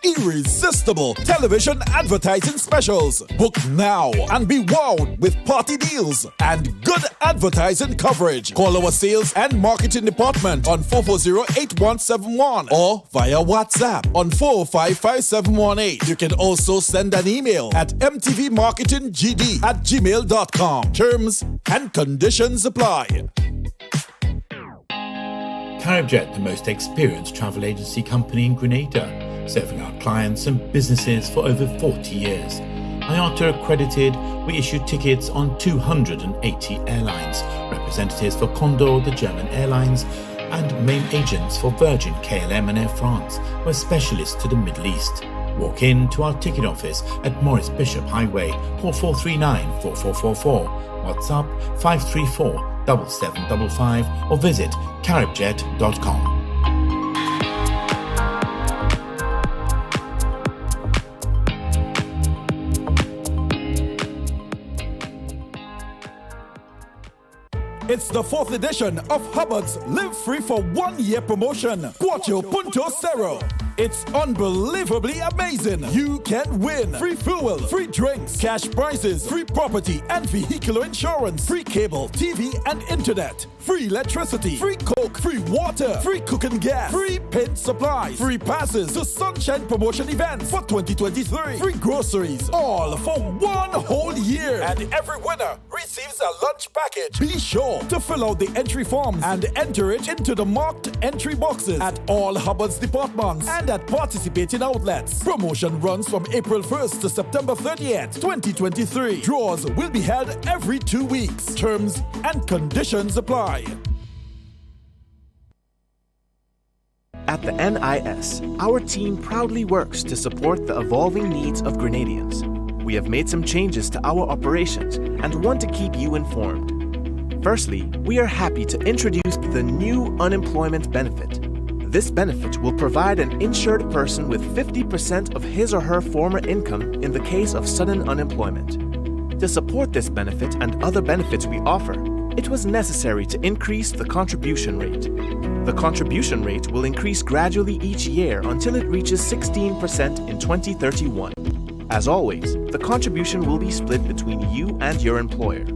irresistible television advertising specials. Book now and be wowed with party deals and good advertising coverage. Call our sales and marketing department on 440-8171 or via WhatsApp on 455-718. You can also send an email at mtvmarketinggd@gmail.com. Terms and conditions apply. CaribJet, the most experienced travel agency company in Grenada, serving our clients and businesses for over 40 years. IATA accredited, we issue tickets on 280 airlines, representatives for Condor, the German Airlines, and main agents for Virgin, KLM and Air France. We're specialists to the Middle East. Walk in to our ticket office at Maurice Bishop Highway, call 439-4444, WhatsApp 534-7755 or visit caribjet.com. It's the 4th edition of Hubbard's Live Free for 1 year promotion. Cuatro Punto Cero. It's unbelievably amazing. You can win free fuel, free drinks, cash prizes, free property and vehicular insurance, free cable, TV and internet, free electricity, free coke, free water, free cooking gas, free paint supplies, free passes to Sunshine Promotion events for 2023, free groceries, all for 1 whole year. And every winner receives a lunch package. Be sure to fill out the entry forms and enter it into the marked entry boxes at all Hubbard's departments and at participating outlets. Promotion runs from April 1st to September 30th, 2023. Draws will be held every 2 weeks. Terms and conditions apply. At the NIS, our team proudly works to support the evolving needs of Grenadians. We have made some changes to our operations and want to keep you informed. Firstly, we are happy to introduce the new unemployment benefit. This benefit will provide an insured person with 50% of his or her former income in the case of sudden unemployment. To support this benefit and other benefits we offer, it was necessary to increase the contribution rate. The contribution rate will increase gradually each year until it reaches 16% in 2031. As always, the contribution will be split between you and your employer.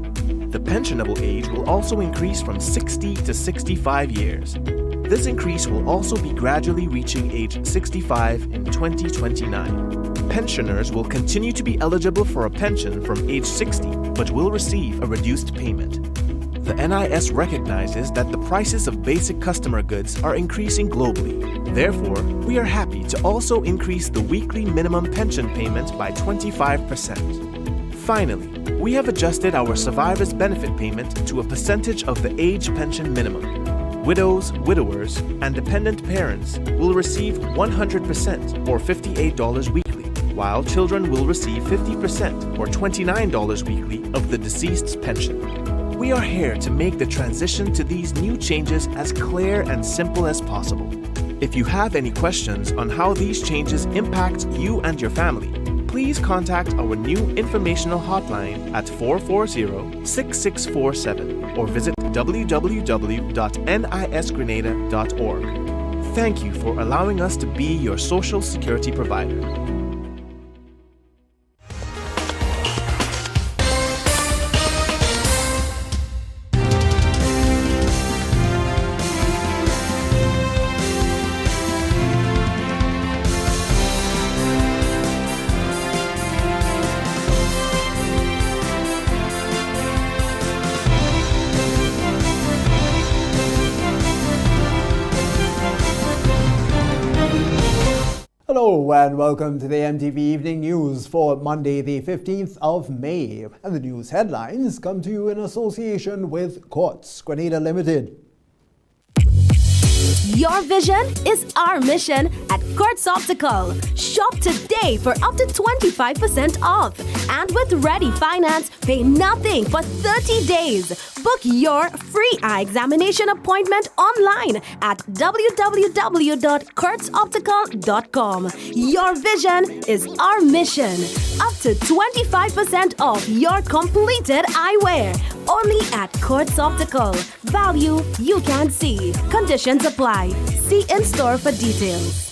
The pensionable age will also increase from 60 to 65 years. This increase will also be gradually reaching age 65 in 2029. Pensioners will continue to be eligible for a pension from age 60, but will receive a reduced payment. The NIS recognizes that the prices of basic customer goods are increasing globally. Therefore, we are happy to also increase the weekly minimum pension payment by 25%. Finally, we have adjusted our survivor's benefit payment to a percentage of the age pension minimum. Widows, widowers, and dependent parents will receive 100% or $58 weekly, while children will receive 50% or $29 weekly of the deceased's pension. We are here to make the transition to these new changes as clear and simple as possible. If you have any questions on how these changes impact you and your family, please contact our new informational hotline at 440-6647 or visit www.nisgrenada.org. Thank you for allowing us to be your social security provider. Hello and welcome to the MTV Evening News for Monday the 15th of May. And the news headlines come to you in association with Quartz Grenada Limited. Your vision is our mission at Quartz Optical. Shop today for up to 25% off. And with Ready Finance, pay nothing for 30 days. Book your free eye examination appointment online at www.quartzoptical.com. Your vision is our mission. Up to 25% off your completed eyewear. Only at Quartz Optical. Value you can see. Conditions apply. See in store for details.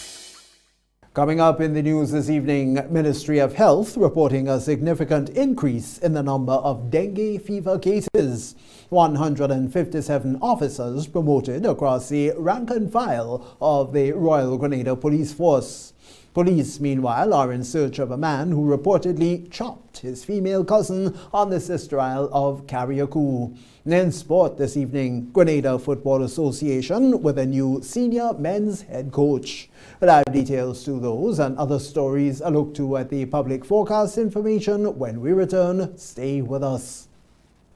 Coming up in the news this evening, Ministry of Health reporting a significant increase in the number of dengue fever cases. 157 officers promoted across the rank and file of the Royal Grenada Police Force. Police, meanwhile, are in search of a man who reportedly chopped his female cousin on the Sister Isle of Carriacou. In sport this evening, Grenada Football Association with a new senior men's head coach. We'll have details to those and other stories a look to at the public forecast information when we return. Stay with us.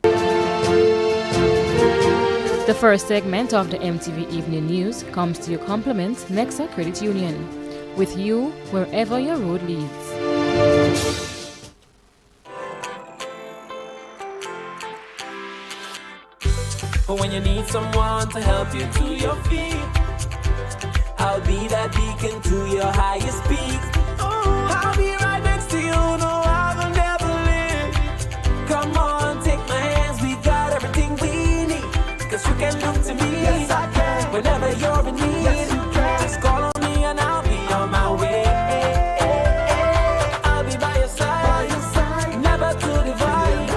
The first segment of the MTV Evening News comes to your compliments Nexa Credit Union. With you wherever your road leads. But when you need someone to help you to your feet, I'll be that beacon to your highest peak. I'll be right next to you, no, I will never leave. Come on, take my hands, we got everything we need. Cause you can look to me, yes I can. Whenever you're in need, yes you can. Just call on me and I'll be on my way. I'll be by your side, never to divide,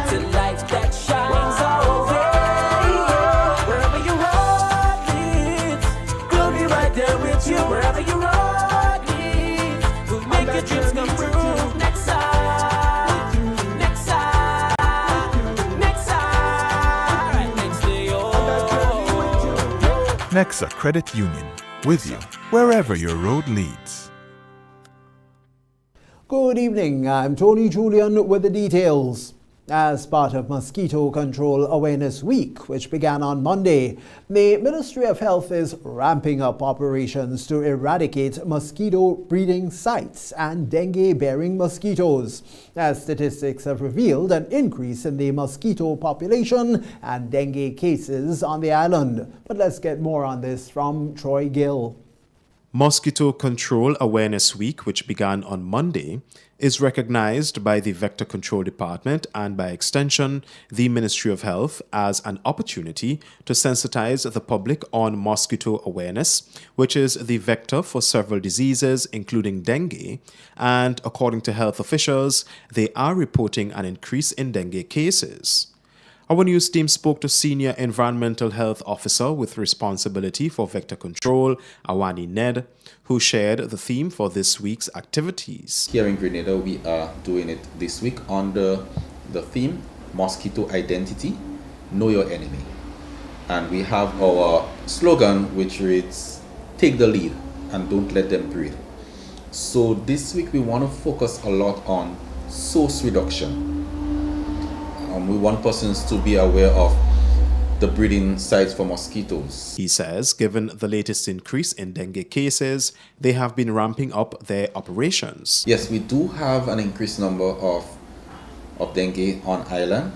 till light that shines our way. Wherever your heart leads, we'll be right there with you. Wherever your heart leads, we'll make your dreams come true. Next side, next side, next side, right next to you. Nexa Credit Union, with you wherever your road leads. Good evening, I'm Tony Julian with the details. As part of Mosquito Control Awareness Week, which began on Monday, the Ministry of Health is ramping up operations to eradicate mosquito breeding sites and dengue-bearing mosquitoes, as statistics have revealed an increase in the mosquito population and dengue cases on the island. But let's get more on this from Troy Gill. Mosquito Control Awareness Week, which began on Monday, is recognized by the Vector Control Department and by extension the Ministry of Health as an opportunity to sensitize the public on mosquito awareness, which is the vector for several diseases including dengue, and according to health officials, they are reporting an increase in dengue cases. Our news team spoke to Senior Environmental Health Officer with responsibility for vector control, Awani Ned, who shared the theme for this week's activities. Here in Grenada, we are doing it this week under the theme Mosquito Identity, Know Your Enemy. And we have our slogan which reads, take the lead and don't let them breed. So this week we want to focus a lot on source reduction. We want persons to be aware of the breeding sites for mosquitoes. He says, given the latest increase in dengue cases, they have been ramping up their operations. Yes, we do have an increased number of dengue on island,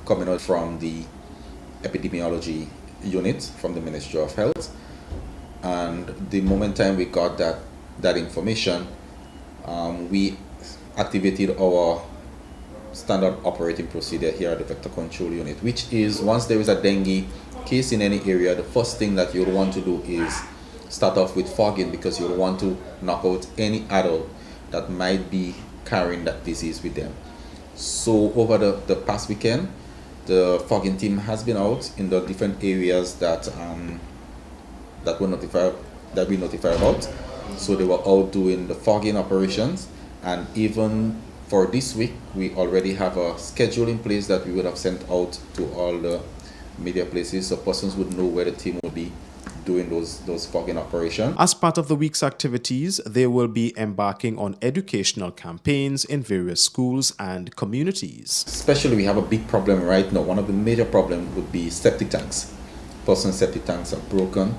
coming out from the epidemiology unit from the Ministry of Health. And the moment time we got that information, we activated our standard operating procedure here at the Vector Control Unit, which is once there is a dengue case in any area, the first thing that you'll want to do is start off with fogging, because you'll want to knock out any adult that might be carrying that disease with them. So over the past weekend, the fogging team has been out in the different areas that we notified about. So they were out doing the fogging operations, and even for this week, we already have a schedule in place that we would have sent out to all the media places, so persons would know where the team will be doing those fogging operations. As part of the week's activities, they will be embarking on educational campaigns in various schools and communities. Especially, we have a big problem right now. One of the major problems would be septic tanks. Person's septic tanks are broken,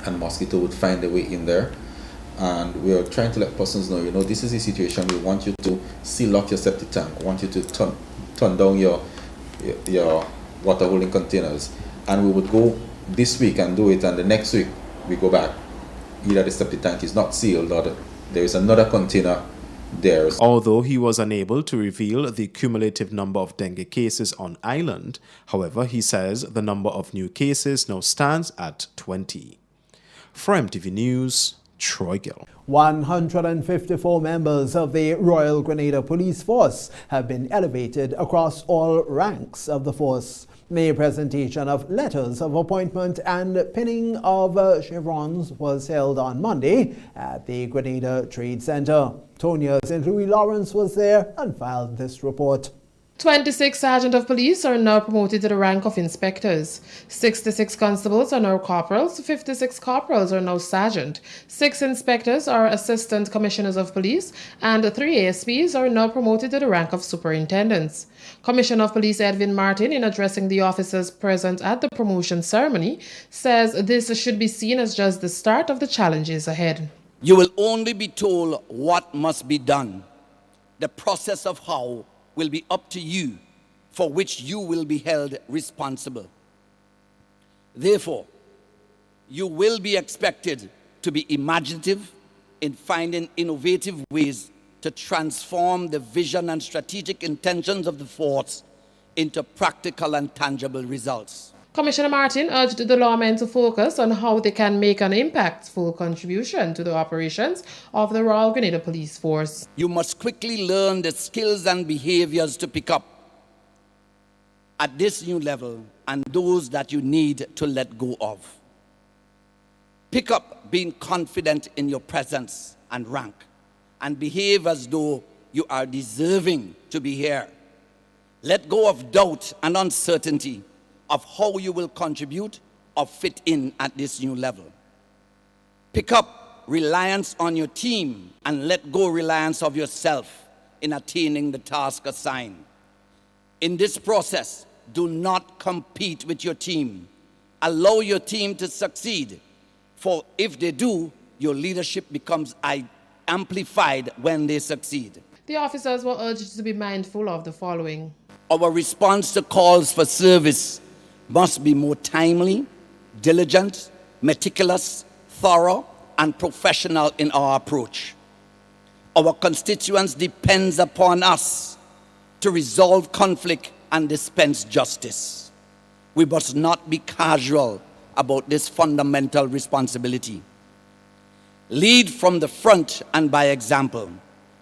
and mosquito would find their way in there. And we are trying to let persons know, this is the situation. We want you to seal off your septic tank. We want you to turn down your water holding containers. And we would go this week and do it, and the next week we go back. Either the septic tank is not sealed or there is another container there. Although he was unable to reveal the cumulative number of dengue cases on island, however, he says the number of new cases now stands at 20. For MTV News, Troy Gill. 154 members of the Royal Grenada Police Force have been elevated across all ranks of the force. The presentation of letters of appointment and pinning of chevrons was held on Monday at the Grenada Trade Center. Tonya St. Louis Lawrence was there and filed this report. 26 sergeants of police are now promoted to the rank of inspectors. 66 constables are now corporals, 56 corporals are now sergeant, 6 inspectors are assistant commissioners of police, and 3 ASPs are now promoted to the rank of superintendents. Commissioner of Police Edwin Martin, in addressing the officers present at the promotion ceremony, says this should be seen as just the start of the challenges ahead. You will only be told what must be done. The process of how will be up to you, for which you will be held responsible. Therefore, you will be expected to be imaginative in finding innovative ways to transform the vision and strategic intentions of the force into practical and tangible results. Commissioner Martin urged the lawmen to focus on how they can make an impactful contribution to the operations of the Royal Grenada Police Force. You must quickly learn the skills and behaviors to pick up at this new level and those that you need to let go of. Pick up being confident in your presence and rank, and behave as though you are deserving to be here. Let go of doubt and uncertainty of how you will contribute or fit in at this new level. Pick up reliance on your team and let go reliance of yourself in attaining the task assigned. In this process, do not compete with your team. Allow your team to succeed, for if they do, your leadership becomes amplified when they succeed. The officers were urged to be mindful of the following. Our response to calls for service must be more timely, diligent, meticulous, thorough, and professional in our approach. Our constituents depend upon us to resolve conflict and dispense justice. We must not be casual about this fundamental responsibility. Lead from the front and by example.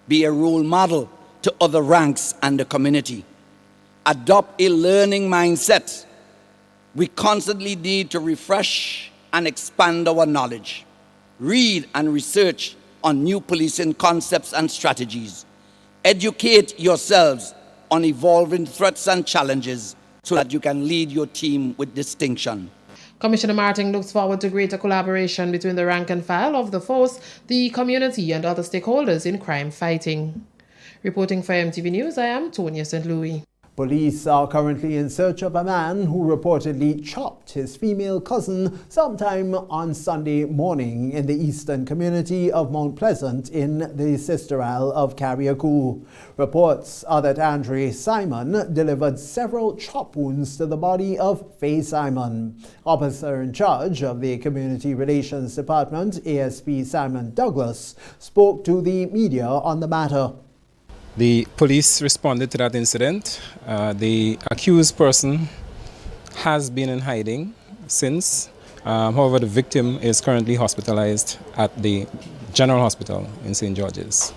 Be a role model to other ranks and the community. Adopt a learning mindset. We constantly need to refresh and expand our knowledge. Read and research on new policing concepts and strategies. Educate yourselves on evolving threats and challenges so that you can lead your team with distinction. Commissioner Martin looks forward to greater collaboration between the rank and file of the force, the community, and other stakeholders in crime fighting. Reporting for MTV News, I am Tonya St. Louis. Police are currently in search of a man who reportedly chopped his female cousin sometime on Sunday morning in the eastern community of Mount Pleasant in the Sister Isle of Carriacou. Reports are that Andre Simon delivered several chop wounds to the body of Faye Simon. Officer in charge of the Community Relations Department, ASP Simon Douglas, spoke to the media on the matter. The police responded to that incident. The accused person has been in hiding since. However, the victim is currently hospitalized at the General Hospital in St. George's.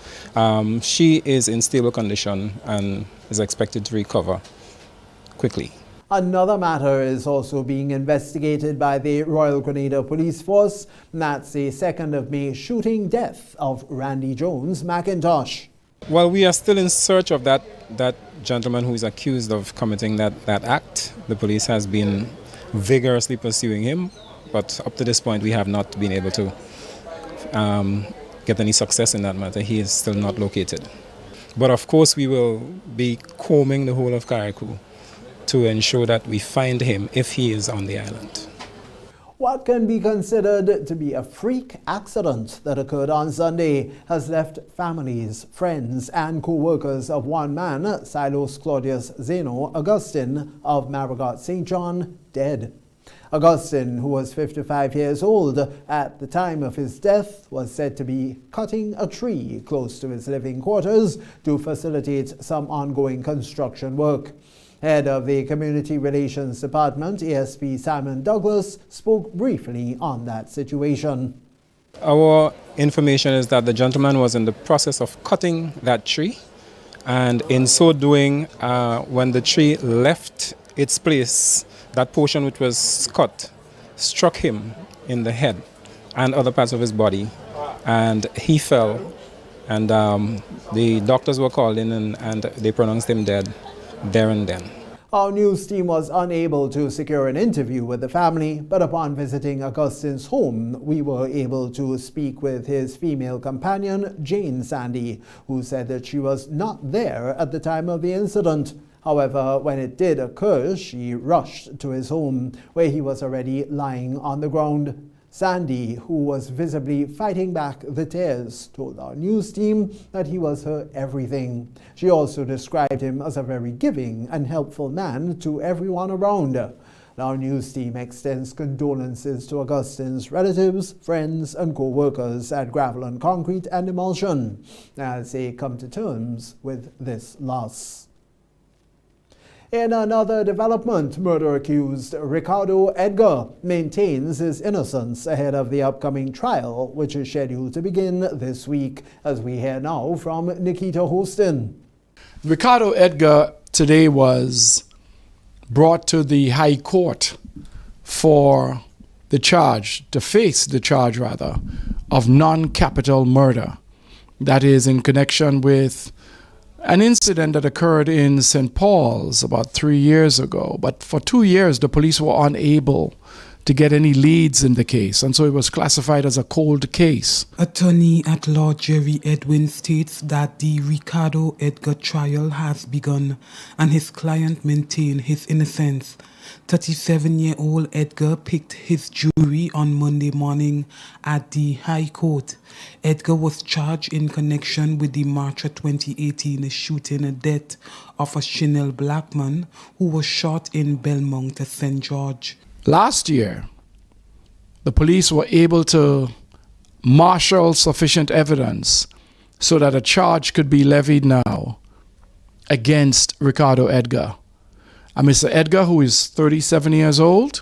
She is in stable condition and is expected to recover quickly. Another matter is also being investigated by the Royal Grenada Police Force. That's the 2nd of May shooting death of Randy Jones McIntosh. Well, we are still in search of that gentleman who is accused of committing that act. The police has been vigorously pursuing him, but up to this point we have not been able to get any success in that matter. He is still not located. But of course we will be combing the whole of Carriacou to ensure that we find him if he is on the island. What can be considered to be a freak accident that occurred on Sunday has left families, friends, and co-workers of one man, Silos Claudius Zeno Augustine of Marigot St. John, dead. Augustine, who was 55 years old at the time of his death, was said to be cutting a tree close to his living quarters to facilitate some ongoing construction work. Head of the Community Relations Department, ASP Simon Douglas, spoke briefly on that situation. Our information is that the gentleman was in the process of cutting that tree, and in so doing, when the tree left its place, that portion which was cut struck him in the head and other parts of his body, and he fell, and the doctors were called in and they pronounced him dead there and then. Our news team was unable to secure an interview with the family, but upon visiting Augustine's home, we were able to speak with his female companion, Jane Sandy, who said that she was not there at the time of the incident. However, when it did occur, she rushed to his home, where he was already lying on the ground. Sandy, who was visibly fighting back the tears, told our news team that he was her everything. She also described him as a very giving and helpful man to everyone around. Our news team extends condolences to Augustine's relatives, friends, and co-workers at Gravel and Concrete and Emulsion as they come to terms with this loss. In another development, murder-accused Ricardo Edgar maintains his innocence ahead of the upcoming trial, which is scheduled to begin this week, as we hear now from Nikita Hostin. Ricardo Edgar today was brought to the High Court for the charge, to face the charge rather, of non-capital murder. That is in connection with an incident that occurred in St. Paul's about 3 years ago. But for 2 years, the police were unable to get any leads in the case, and so it was classified as a cold case. Attorney at Law Jerry Edwin states that the Ricardo Edgar trial has begun and his client maintained his innocence. 37-year-old Edgar picked his jury on Monday morning at the High Court. Edgar was charged in connection with the March 2018 shooting and death of a Chanel black man who was shot in Belmont, St. George. Last year, the police were able to marshal sufficient evidence so that a charge could be levied now against Ricardo Edgar. And Mr. Edgar, who is 37 years old,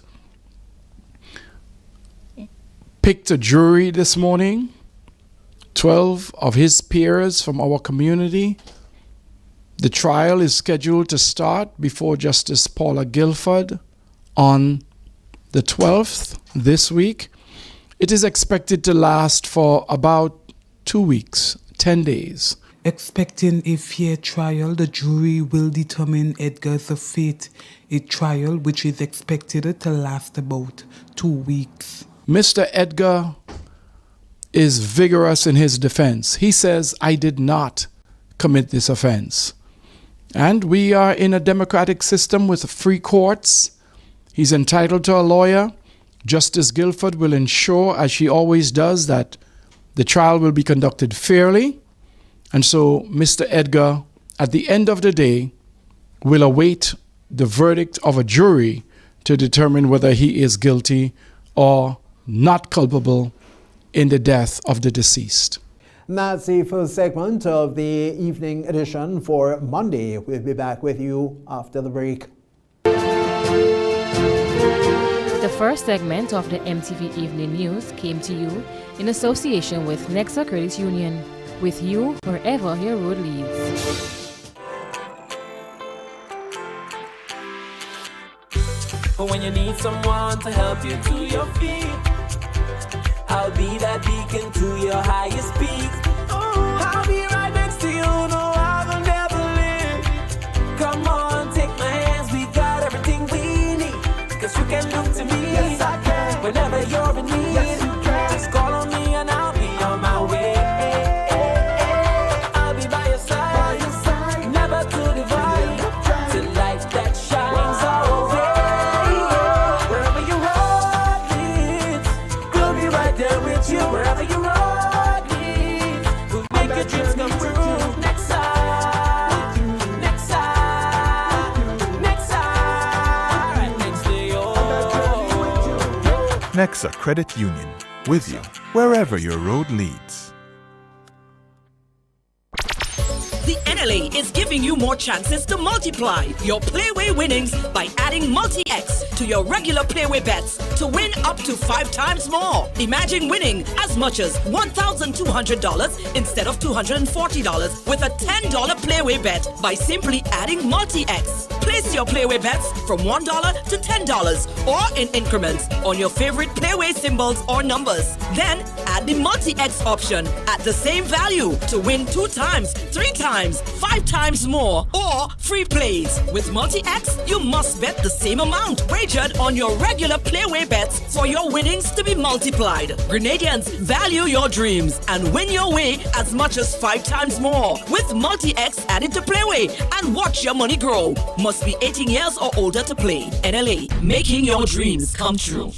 picked a jury this morning, 12 of his peers from our community. The trial is scheduled to start before Justice Paula Guilford on the 12th this week. It is expected to last for about 2 weeks, 10 days. Expecting a fair trial, the jury will determine Edgar's fate, a trial which is expected to last about 2 weeks. Mr. Edgar is vigorous in his defense. He says, I did not commit this offense. And we are in a democratic system with free courts. He's entitled to a lawyer. Justice Guilford will ensure, as she always does, that the trial will be conducted fairly. And so Mr. Edgar, at the end of the day, will await the verdict of a jury to determine whether he is guilty or not culpable in the death of the deceased. That's the first segment of the evening edition for Monday. We'll be back with you after the break. The first segment of the MTV Evening News came to you in association with Nexa Credit Union. With you wherever your road leads. When you need someone to help you to your feet, I'll be that beacon to your highest peak. I'll be right next to you, no, I will never leave. Come on, take my hands, we got everything we need. Cause you can look to me, yes, I can. Whenever you're in need, yes, you can. Just call on me and I'll be on my way. Nexa Credit Union, with you wherever your road leads. The NLA is giving you more chances to multiply your Playway winnings by adding Multi-X to your regular Playway bets to win up to 5 times more. Imagine winning as much as $1,200 instead of $240 with a $10 Playway bet by simply adding Multi-X. Place your Playway bets from $1 to $10 or in increments on your favorite Playway symbols or numbers. Then add the Multi-X option at the same value to win 2 times, 3 times, 5 times more or free plays. With Multi-X, you must bet the same amount wagered on your regular Playway bets for your winnings to be multiplied. Grenadians, value your dreams and win your way as much as 5 times more with Multi-X added to Playway and watch your money grow. Must be 18 years or older to play. NLA, making your dreams come true.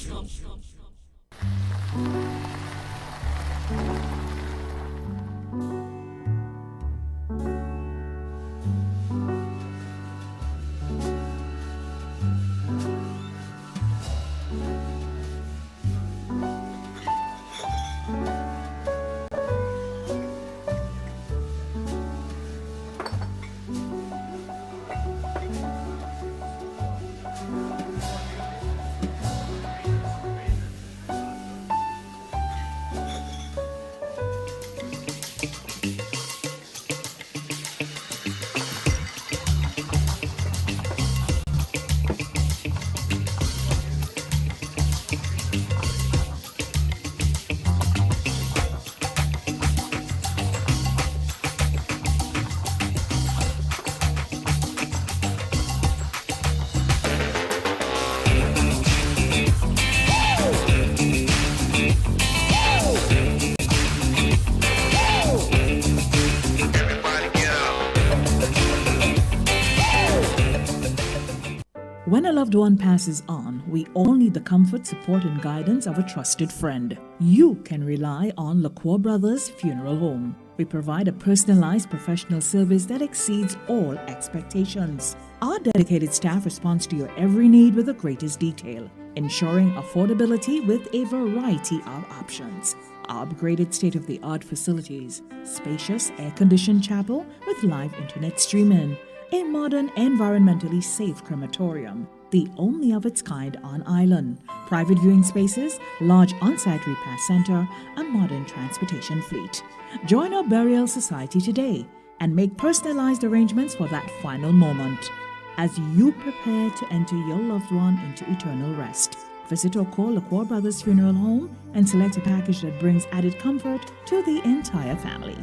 When a loved one passes on, we all need the comfort, support, and guidance of a trusted friend. You can rely on LaCour Brothers Funeral Home. We provide a personalized professional service that exceeds all expectations. Our dedicated staff responds to your every need with the greatest detail, ensuring affordability with a variety of options. Our upgraded state-of-the-art facilities, spacious air-conditioned chapel with live internet streaming, a modern, environmentally safe crematorium, the only of its kind on island, private viewing spaces, large on-site repast center, a modern transportation fleet. Join our burial society today and make personalized arrangements for that final moment. As you prepare to enter your loved one into eternal rest, visit or call LaCour Brothers Funeral Home and select a package that brings added comfort to the entire family.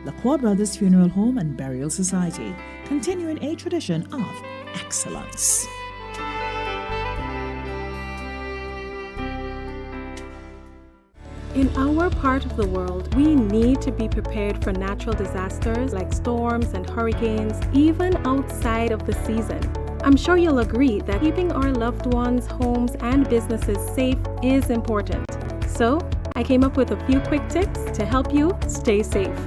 LaCour Brothers Funeral Home and Burial Society, continuing a tradition of excellence. In our part of the world, we need to be prepared for natural disasters like storms and hurricanes, even outside of the season. I'm sure you'll agree that keeping our loved ones, homes, and businesses safe is important. So, I came up with a few quick tips to help you stay safe.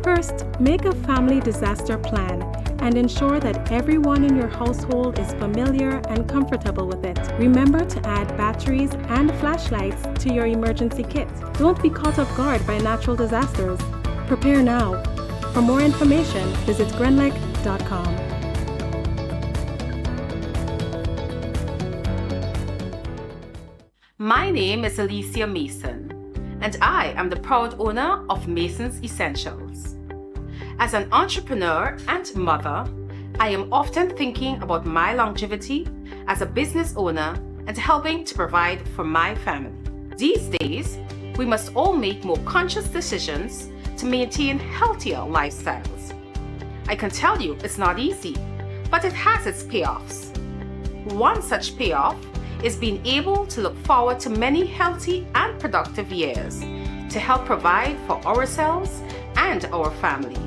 First, make a family disaster plan and ensure that everyone in your household is familiar and comfortable with it. Remember to add batteries and flashlights to your emergency kit. Don't be caught off guard by natural disasters. Prepare now. For more information, visit grenlec.com. My name is Alicia Mason, and I am the proud owner of Mason's Essentials. As an entrepreneur and mother, I am often thinking about my longevity as a business owner and helping to provide for my family. These days, we must all make more conscious decisions to maintain healthier lifestyles. I can tell you it's not easy, but it has its payoffs. One such payoff is being able to look forward to many healthy and productive years to help provide for ourselves and our families.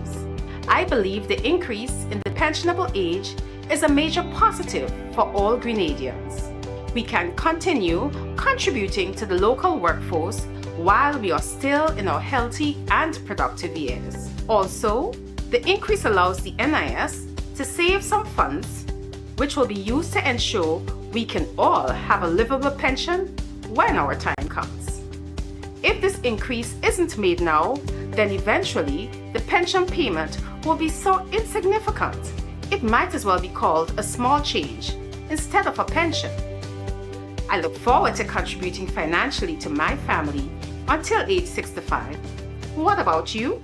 I believe the increase in the pensionable age is a major positive for all Grenadians. We can continue contributing to the local workforce while we are still in our healthy and productive years. Also, the increase allows the NIS to save some funds, which will be used to ensure we can all have a livable pension when our time comes. If this increase isn't made now, then eventually the pension payment will be so insignificant. It might as well be called a small change instead of a pension. I look forward to contributing financially to my family until age 65. What about you?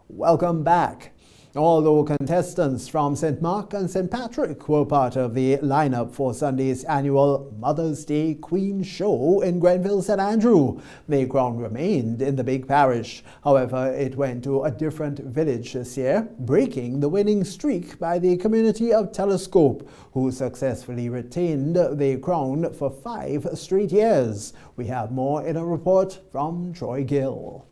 Welcome back. Although contestants from St. Mark and St. Patrick were part of the lineup for Sunday's annual Mother's Day Queen Show in Grenville, St. Andrew, the crown remained in the big parish. However, it went to a different village this year, breaking the winning streak by the community of Telescope, who successfully retained the crown for 5 straight years. We have more in a report from Troy Gill.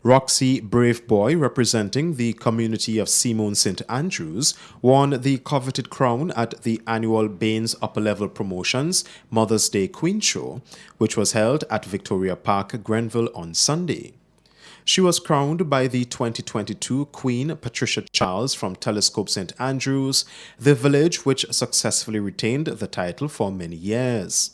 Roxy Braveboy, representing the community of Simone St. Andrews, won the coveted crown at the annual Baines Upper Level Promotions Mother's Day Queen Show, which was held at Victoria Park, Grenville on Sunday. She was crowned by the 2022 Queen Patricia Charles from Telescope St. Andrews, the village which successfully retained the title for many years.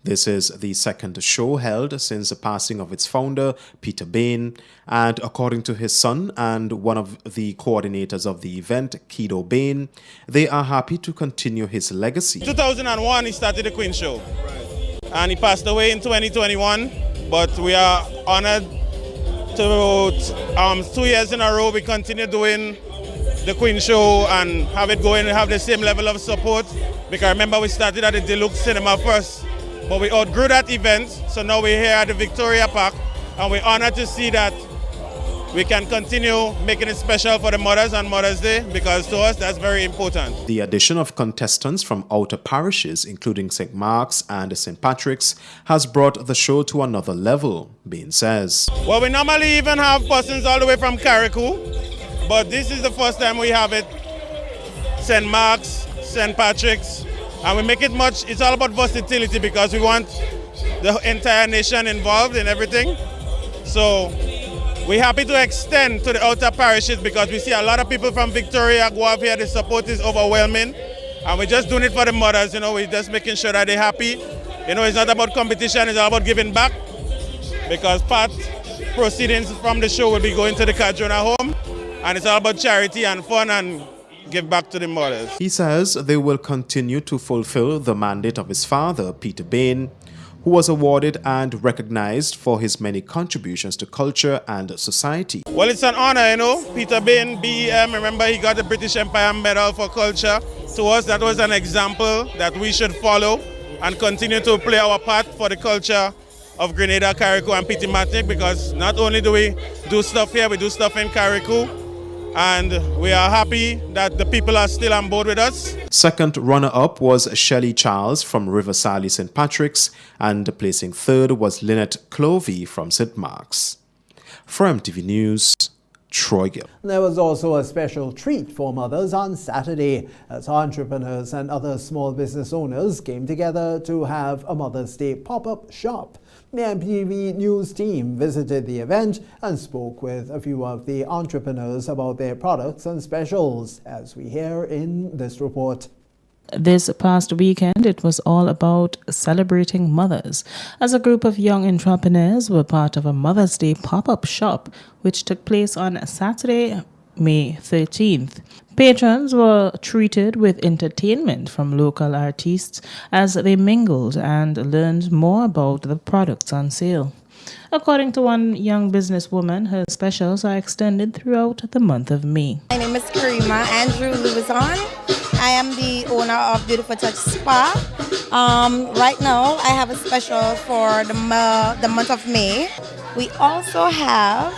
This is the second show held since the passing of its founder, Peter Bain, and according to his son and one of the coordinators of the event, Kido Bain, they are happy to continue his legacy. 2001, he started the Queen Show, and he passed away in 2021, but we are honored to 2 years in a row we continue doing the Queen Show and have it going and have the same level of support, because remember we started at the Deluxe Cinema first. But we outgrew that event, so now we're here at the Victoria Park, and we're honored to see that we can continue making it special for the mothers on Mother's Day, because to us that's very important. The addition of contestants from outer parishes, including St. Mark's and St. Patrick's, has brought the show to another level, Bain says. Well, we normally even have persons all the way from Carriacou, but this is the first time we have it St. Mark's, St. Patrick's, and we make it much, it's all about versatility because we want the entire nation involved in everything. So we're happy to extend to the outer parishes because we see a lot of people from Victoria go up here, the support is overwhelming. And we're just doing it for the mothers, we're just making sure that they're happy. It's not about competition, it's all about giving back, because part proceedings from the show will be going to the Cardrona home, and it's all about charity and fun and give back to the mothers. He says they will continue to fulfill the mandate of his father, Peter Bain, who was awarded and recognized for his many contributions to culture and society. Well, it's an honor, Peter Bain, BEM, remember he got the British Empire Medal for Culture. To us, that was an example that we should follow and continue to play our part for the culture of Grenada, Carriacou, and Petit Martinique, because not only do we do stuff here, we do stuff in Carriacou. And we are happy that the people are still on board with us. Second runner-up was Shelley Charles from River Sally St. Patrick's, and placing third was Lynette Clovey from St. Mark's. For MTV News, Troy Gill. There was also a special treat for mothers on Saturday as entrepreneurs and other small business owners came together to have a Mother's Day pop-up shop. The Mtv News team visited the event and spoke with a few of the entrepreneurs about their products and specials, as we hear in this report. This past weekend, it was all about celebrating mothers, as a group of young entrepreneurs were part of a Mother's Day pop-up shop, which took place on Saturday, May 13th. Patrons were treated with entertainment from local artists as they mingled and learned more about the products on sale. According to one young businesswoman, her specials are extended throughout the month of May. My name is Karima Andrew Lewison. I am the owner of Beautiful Touch Spa. Right now, I have a special for the month of May. We also have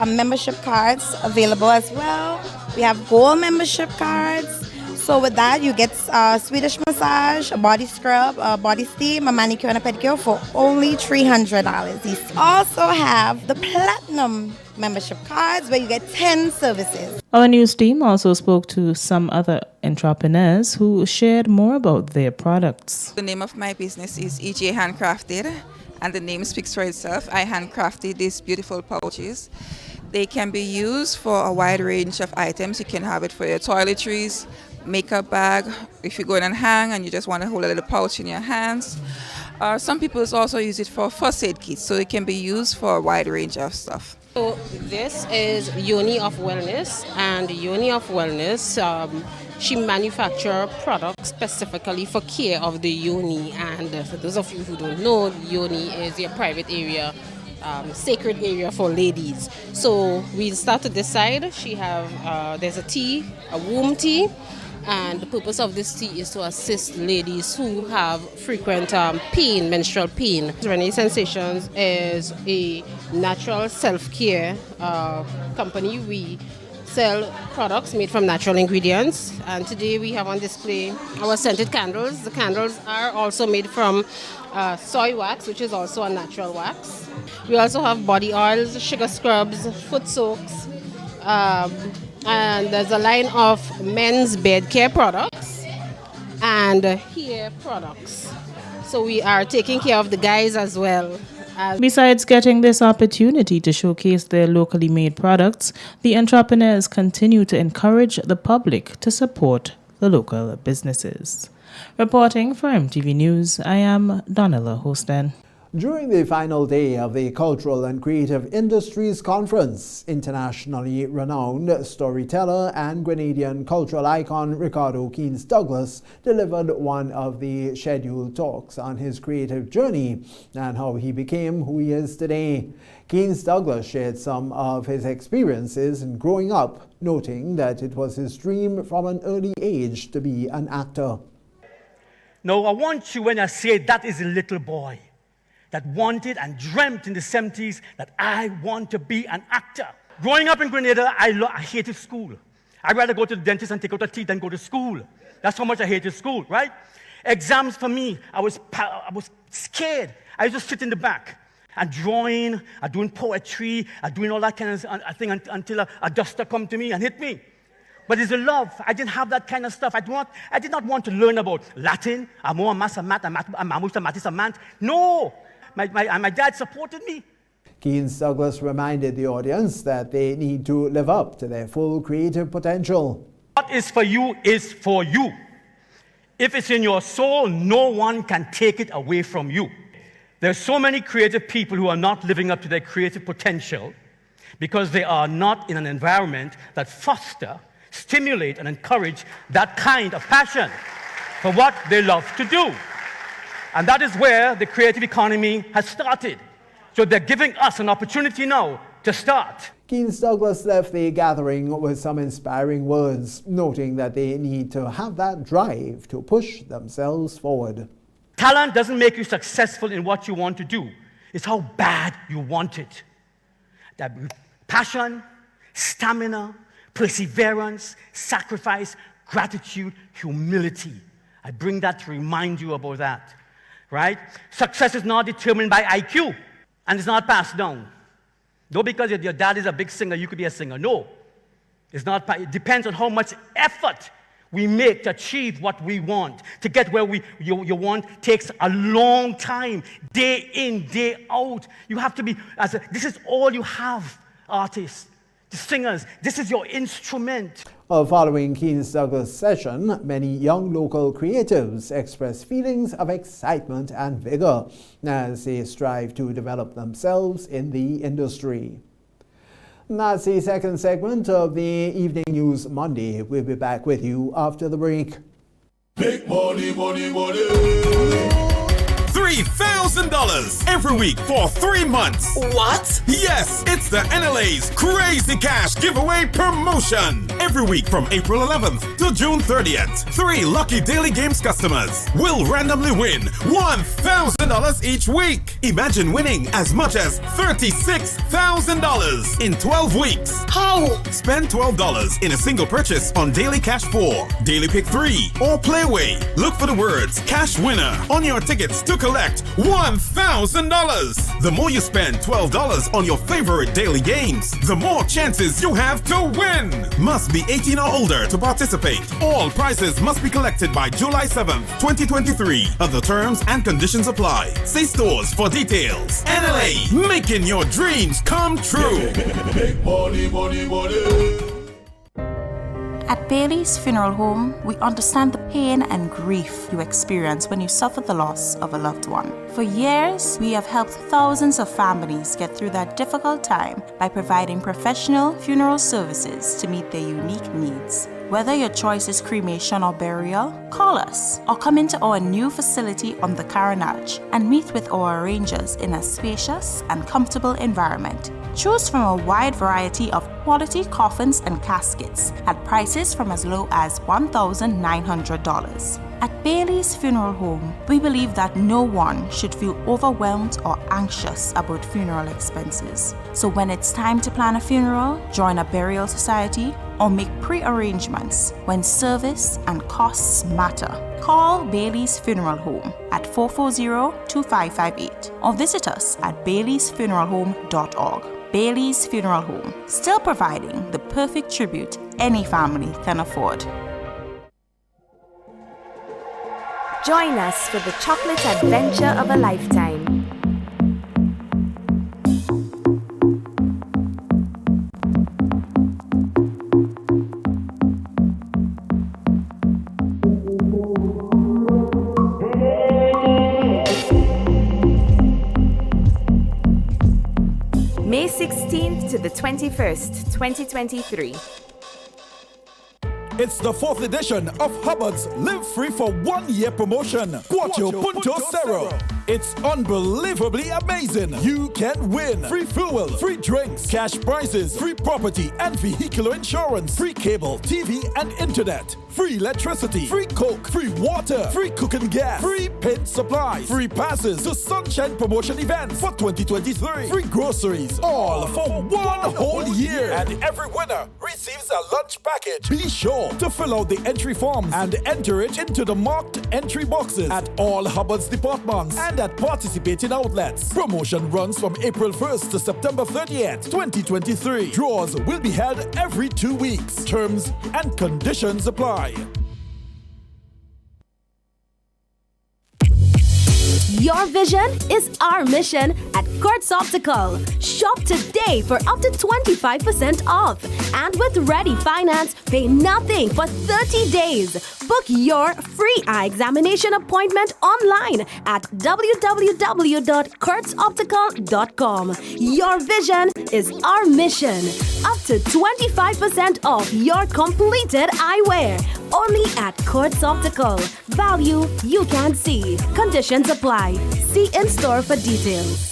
membership cards available as well. We have gold membership cards. So with that, you get a Swedish massage, a body scrub, a body steam, a manicure and a pedicure for only $300. You also have the platinum membership cards where you get 10 services. Our news team also spoke to some other entrepreneurs who shared more about their products. The name of my business is EJ Handcrafted, and the name speaks for itself. I handcrafted these beautiful pouches. They can be used for a wide range of items. You can have it for your toiletries, makeup bag, if you go in and hang and you just want to hold a little pouch in your hands. Some people also use it for first aid kits, so it can be used for a wide range of stuff. So this is Uni of Wellness, and Uni of Wellness, she manufactures products specifically for care of the uni. And for those of you who don't know, uni is your private area, sacred area for ladies. So we'll start to decide. She have there's a tea, a womb tea. And the purpose of this tea is to assist ladies who have frequent pain, menstrual pain. Renee Sensations is a natural self-care company. We sell products made from natural ingredients. And today we have on display our scented candles. The candles are also made from soy wax, which is also a natural wax. We also have body oils, sugar scrubs, foot soaks, and there's a line of men's bed care products and hair products. So we are taking care of the guys as well. Besides getting this opportunity to showcase their locally made products, the entrepreneurs continue to encourage the public to support the local businesses. Reporting for MTV News, I am Donella Hosten. During the final day of the Cultural and Creative Industries Conference, internationally renowned storyteller and Grenadian cultural icon Ricardo Keynes Douglas delivered one of the scheduled talks on his creative journey and how he became who he is today. Keynes Douglas shared some of his experiences in growing up, noting that it was his dream from an early age to be an actor. Now, I want you, when I say that is a little boy that wanted and dreamt in the 70s that I want to be an actor. Growing up in Grenada, I hated school. I'd rather go to the dentist and take out a teeth than go to school. That's how much I hated school, right? Exams for me, I was scared. I used to sit in the back and drawing, doing poetry, doing all that kind of thing until a duster come to me and hit me. But it's a love. I didn't have that kind of stuff. I did not want to learn about Latin, amor, massa, mat, amamusa, matisa, mant. No! My dad supported me. Keynes Douglas reminded the audience that they need to live up to their full creative potential. What is for you is for you. If it's in your soul, no one can take it away from you. There's so many creative people who are not living up to their creative potential because they are not in an environment that foster, stimulate, and encourage that kind of passion for what they love to do. And that is where the creative economy has started. So they're giving us an opportunity now to start. Keynes Douglas left the gathering with some inspiring words, noting that they need to have that drive to push themselves forward. Talent doesn't make you successful in what you want to do. It's how bad you want it. That passion, stamina, perseverance, sacrifice, gratitude, humility. I bring that to remind you about that. Right? Success is not determined by IQ, and it's not passed down. Not because your dad is a big singer, you could be a singer. No. It's not. It depends on how much effort we make to achieve what we want. To get where you want takes a long time, day in, day out. You have to be, this is all you have, artists, the singers. This is your instrument. Following Keynes Douglas' session, many young local creatives expressed feelings of excitement and vigor as they strive to develop themselves in the industry. That's the second segment of the Evening News Monday. We'll be back with you after the break. Big money, money, money. $3,000 every week for 3 months. What? Yes, it's the NLA's Crazy Cash Giveaway Promotion. Every week from April 11th to June 30th, 3 lucky Daily Games customers will randomly win $1,000 each week. Imagine winning as much as $36,000 in 12 weeks. How? Spend $12 in a single purchase on Daily Cash 4, Daily Pick 3, or Playway. Look for the words Cash Winner on your tickets to collect $1,000. The more you spend $12 on your favorite daily games, the more chances you have to win. Must be 18 or older to participate. All prizes must be collected by July 7th, 2023. Other terms and conditions apply. See stores for details. NLA, making your dreams come true. Big money, money, money. At Bailey's Funeral Home, we understand the pain and grief you experience when you suffer the loss of a loved one. For years, we have helped thousands of families get through that difficult time by providing professional funeral services to meet their unique needs. Whether your choice is cremation or burial, call us or come into our new facility on the Carenage and meet with our arrangers in a spacious and comfortable environment. Choose from a wide variety of quality coffins and caskets at prices from as low as $1,900. At Bailey's Funeral Home, we believe that no one should feel overwhelmed or anxious about funeral expenses. So when it's time to plan a funeral, join a burial society, or make pre-arrangements when service and costs matter, call Bailey's Funeral Home at 440-2558 or visit us at baileysfuneralhome.org. Bailey's Funeral Home, still providing the perfect tribute any family can afford. Join us for the chocolate adventure of a lifetime. May 16th to the 21st, 2023. It's the 4th edition of Hubbard's Live Free for 1 year promotion. Cuatro Punto Cero. It's unbelievably amazing. You can win free fuel, free drinks, cash prizes, free property and vehicular insurance, free cable, TV and internet, free electricity, free coke, free water, free cooking gas, free paint supplies, free passes to Sunshine Promotion events for 2023, free groceries, all for 1 whole year. And every winner receives a lunch package. Be sure to fill out the entry forms and enter it into the marked entry boxes at all Hubbard's departments and at participating outlets. Promotion runs from April 1st to September 30th, 2023. Draws will be held every 2 weeks. Terms and conditions apply. Your vision is our mission at Kurtz Optical. Shop today for up to 25% off. And with Ready Finance, pay nothing for 30 days. Book your free eye examination appointment online at www.kurtzoptical.com. Your vision is our mission. Up to 25% off your completed eyewear. Only at Kurtz Optical. Value you can see. Conditions apply. See in-store for details.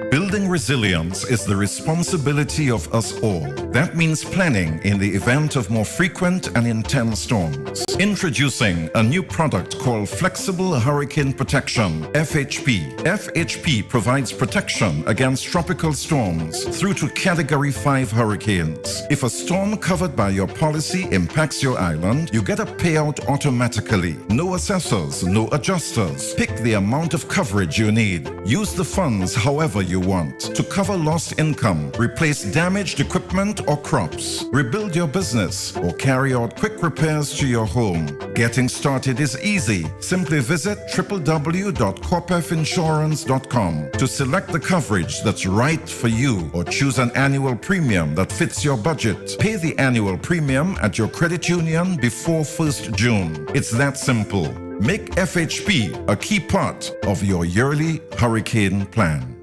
Building resilience is the responsibility of us all. That means planning in the event of more frequent and intense storms. Introducing a new product called Flexible Hurricane Protection, FHP. FHP provides protection against tropical storms through to Category 5 hurricanes. If a storm covered by your policy impacts your island, you get a payout automatically. No assessors, no adjusters. Pick the amount of coverage you need. Use the funds however you want to cover lost income, replace damaged equipment or crops, rebuild your business, or carry out quick repairs to your home. Getting started is easy. Simply visit www.corpefinsurance.com to select the coverage that's right for you or choose an annual premium that fits your budget. Pay the annual premium at your credit union before 1st June. It's that simple. Make FHP a key part of your yearly hurricane plan.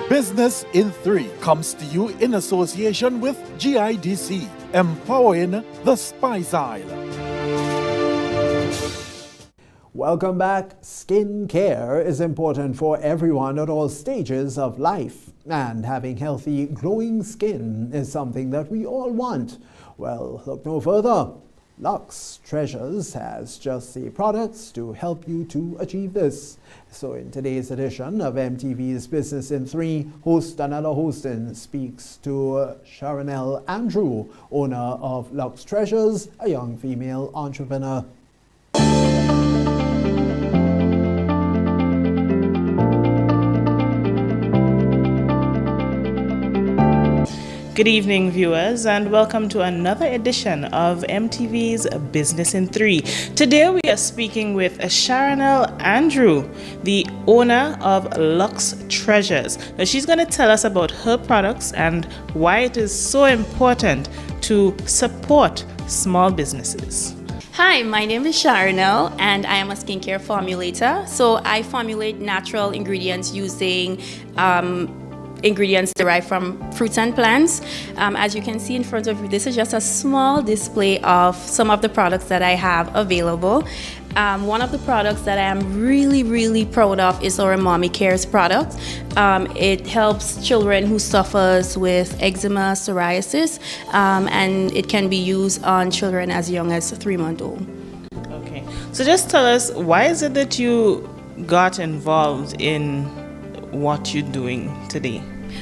Business in 3 comes to you in association with GIDC, empowering the Spice Isle. Welcome back. Skin care is important for everyone at all stages of life, and having healthy, glowing skin is something that we all want. Well, look no further. Lux Treasures has just the products to help you to achieve this. So in today's edition of MTV's Business in 3, host Danella Hostin speaks to Sharonelle Andrew, owner of Lux Treasures, a young female entrepreneur. Good evening, viewers, and welcome to another edition of MTV's Business in 3. Today we are speaking with Sharonelle Andrew, the owner of Lux Treasures. Now, she's going to tell us about her products and why it is so important to support small businesses. Hi, my name is Sharonelle and I am a skincare formulator. So I formulate natural ingredients using ingredients derived from fruits and plants. As you can see in front of you, this is just a small display of some of the products that I have available. One of the products that I am really proud of is our Mommy Cares product. It helps children who suffers with eczema, psoriasis, and it can be used on children as young as 3 months old. Okay, so just tell us, why is it that you got involved in what you're doing today?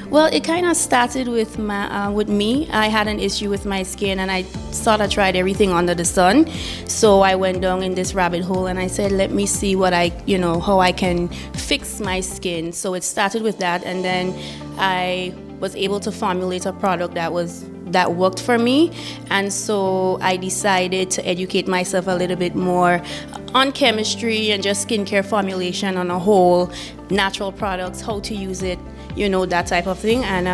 Well, it kind of started with me. I had an issue with my skin and I thought I tried everything under the sun. So I went down in this rabbit hole and I said, let me see what how I can fix my skin. So it started with that, and then I was able to formulate a product that worked for me. And so I decided to educate myself a little bit more on chemistry and just skincare formulation on a whole, natural products, how to use it, that type of thing. And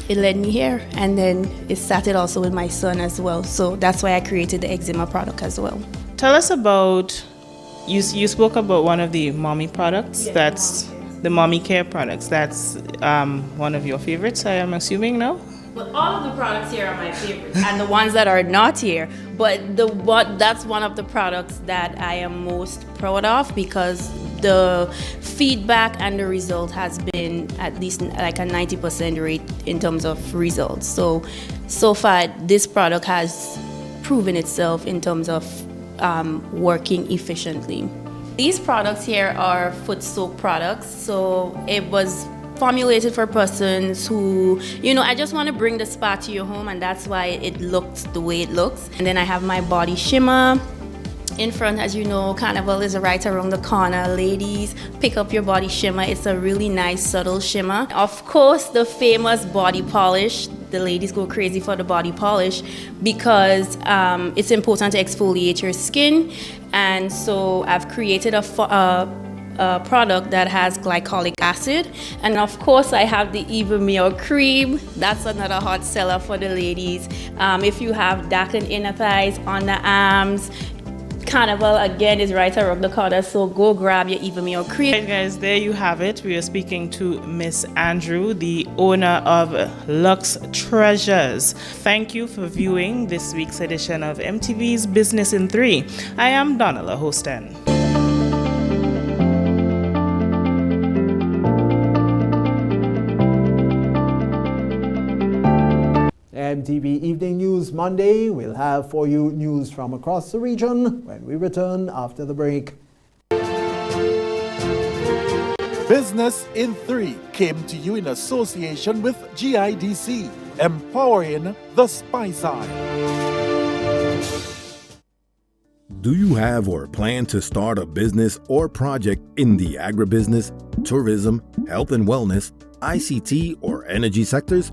it led me here. And then it started also with my son as well. So that's why I created the eczema product as well. Tell us about, you spoke about one of the mommy products. Yeah, that's the Mommy Care products. That's one of your favorites, I am assuming now? Well, all of the products here are my favorites, and the ones that are not here. But that's one of the products that I am most proud of, because the feedback and the result has been at least like a 90% rate in terms of results. So far, this product has proven itself in terms of working efficiently. These products here are foot soak products. So it was formulated for persons who, I just want to bring the spa to your home, and that's why it looks the way it looks. And then I have my body shimmer in front. As you know, Carnival is right around the corner. Ladies, pick up your body shimmer. It's a really nice, subtle shimmer. Of course, the famous body polish. The ladies go crazy for the body polish because it's important to exfoliate your skin. And so I've created a product that has glycolic acid. And of course, I have the Evamil cream. That's another hot seller for the ladies. If you have darkened inner thighs, underarms, Carnival again is right around the corner, so go grab your Evamil cream. Right, guys, there you have it. We are speaking to Miss Andrew, the owner of Lux Treasures. Thank you for viewing this week's edition of MTV's Business in 3. I am Donala Hosten. MTV Evening News Monday. We'll have for you news from across the region when we return after the break. Business in 3 came to you in association with GIDC, empowering the SPY side. Do you have or plan to start a business or project in the agribusiness, tourism, health and wellness, ICT, or energy sectors?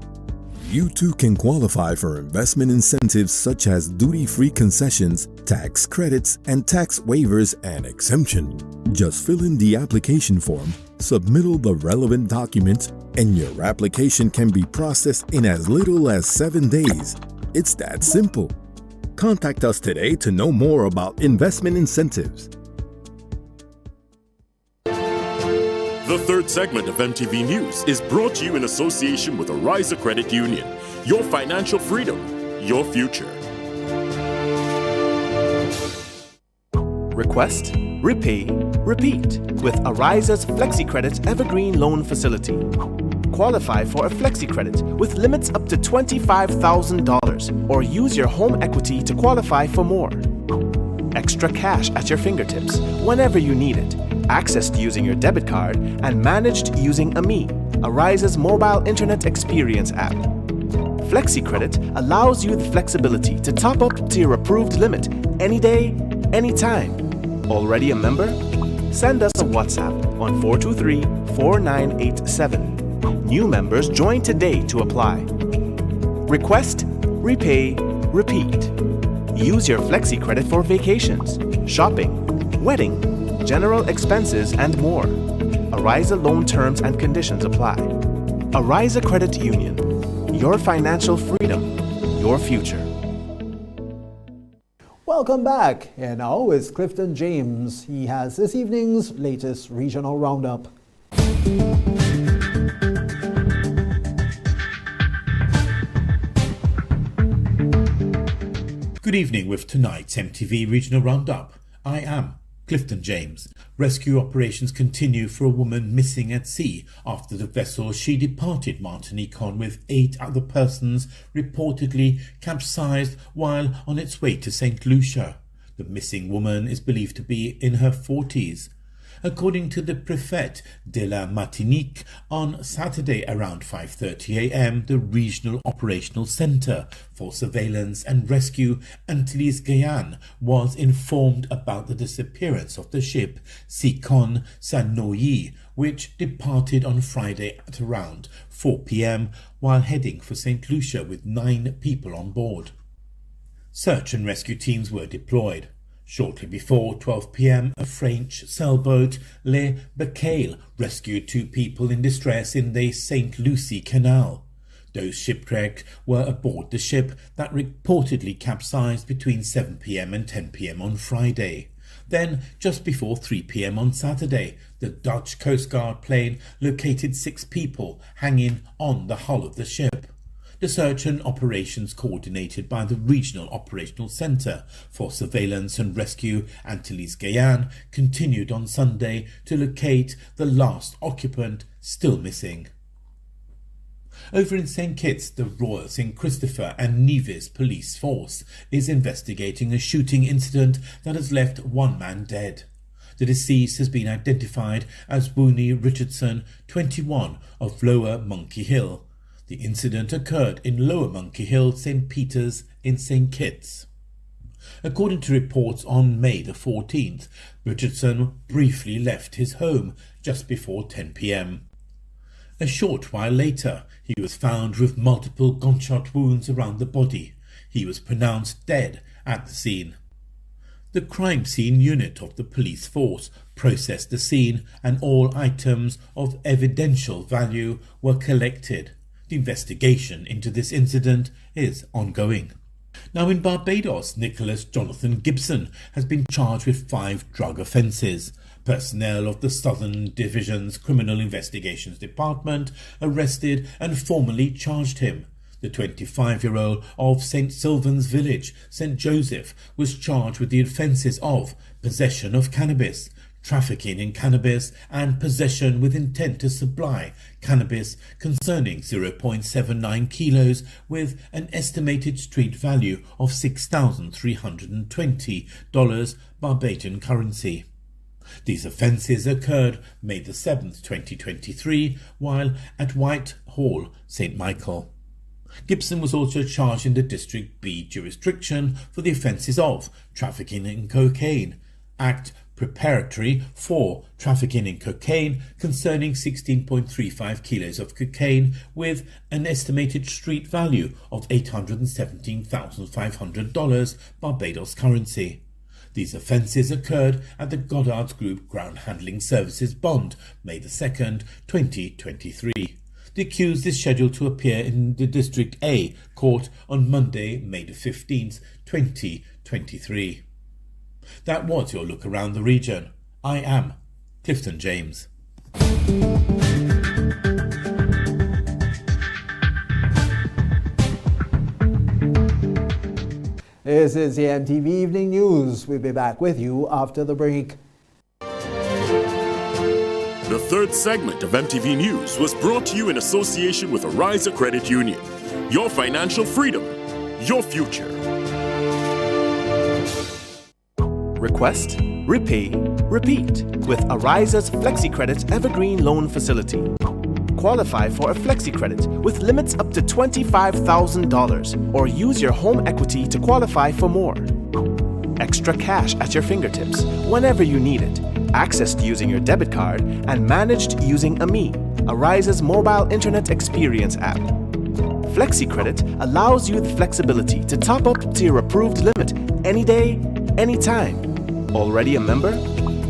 You too can qualify for investment incentives such as duty-free concessions, tax credits, and tax waivers and exemption. Just fill in the application form, submit all the relevant documents, and your application can be processed in as little as 7 days. It's that simple. Contact us today to know more about investment incentives. The third segment of MTV News is brought to you in association with Ariza Credit Union. Your financial freedom, your future. Request, repay, repeat with Ariza's FlexiCredit Evergreen Loan Facility. Qualify for a FlexiCredit with limits up to $25,000 or use your home equity to qualify for more. Extra cash at your fingertips whenever you need it. Accessed using your debit card and managed using AMI, Ariza's mobile internet experience app. FlexiCredit allows you the flexibility to top up to your approved limit any day, anytime. Already a member? Send us a WhatsApp on 423-4987. New members join today to apply. Request, repay, repeat. Use your Flexi Credit for vacations, shopping, wedding, general expenses, and more. Ariza loan terms and conditions apply. Ariza Credit Union. Your financial freedom, your future. Welcome back. And now is Clifton James. He has this evening's latest regional roundup. Good evening with tonight's MTV Regional Roundup. I am Clifton James. Rescue operations continue for a woman missing at sea after the vessel she departed Martinique on with 8 other persons reportedly capsized while on its way to St. Lucia. The missing woman is believed to be in her 40s. According to the Préfet de la Martinique, on Saturday around 5:30 a.m., the Regional Operational Centre for Surveillance and Rescue Antilles Guyane was informed about the disappearance of the ship Sikon Sanoyi, which departed on Friday at around 4 p.m. while heading for St. Lucia with 9 people on board. Search and rescue teams were deployed. Shortly before 12 p.m, a French sailboat, Le Becquerel, rescued 2 people in distress in the St. Lucie Canal. Those shipwrecked were aboard the ship that reportedly capsized between 7 p.m. and 10 p.m. on Friday. Then, just before 3 p.m. on Saturday, the Dutch Coast Guard plane located 6 people hanging on the hull of the ship. The search and operations coordinated by the Regional Operational Centre for Surveillance and Rescue Antilles Guyane continued on Sunday to locate the last occupant still missing. Over in St. Kitts, the Royal St. Christopher and Nevis police force is investigating a shooting incident that has left 1 man dead. The deceased has been identified as Booney Richardson, 21, of Lower Monkey Hill. The incident occurred in Lower Monkey Hill, St. Peter's in St. Kitts. According to reports on May the 14th, Richardson briefly left his home just before 10 p.m. A short while later, he was found with multiple gunshot wounds around the body. He was pronounced dead at the scene. The crime scene unit of the police force processed the scene and all items of evidential value were collected. The investigation into this incident is ongoing. Now in Barbados, Nicholas Jonathan Gibson has been charged with 5 drug offences. Personnel of the Southern Division's Criminal Investigations Department arrested and formally charged him. The 25-year-old of St. Sylvan's Village, St. Joseph, was charged with the offences of possession of cannabis, trafficking in cannabis, and possession with intent to supply cannabis concerning 0.79 kilos with an estimated street value of $6,320 Barbadian currency. These offences occurred May the 7th, 2023, while at Whitehall, St. Michael. Gibson was also charged in the District B jurisdiction for the offences of trafficking in cocaine, Act preparatory for trafficking in cocaine concerning 16.35 kilos of cocaine with an estimated street value of $817,500 Barbados currency. These offences occurred at the Goddard's Group Ground Handling Services Bond, May the 2nd, 2023. The accused is scheduled to appear in the District A court on Monday, May the 15th, 2023. That was your look around the region. I am Clifton James. This is the MTV Evening News. We'll be back with you after the break. The third segment of MTV News was brought to you in association with Ariza Credit Union. Your financial freedom, your future. Request, repay, repeat with Ariza's Flexi Credit Evergreen Loan Facility. Qualify for a Flexi Credit with limits up to $25,000 or use your home equity to qualify for more. Extra cash at your fingertips whenever you need it. Accessed using your debit card and managed using AMI, Ariza's mobile internet experience app. Flexi Credit allows you the flexibility to top up to your approved limit any day, anytime. Already a member?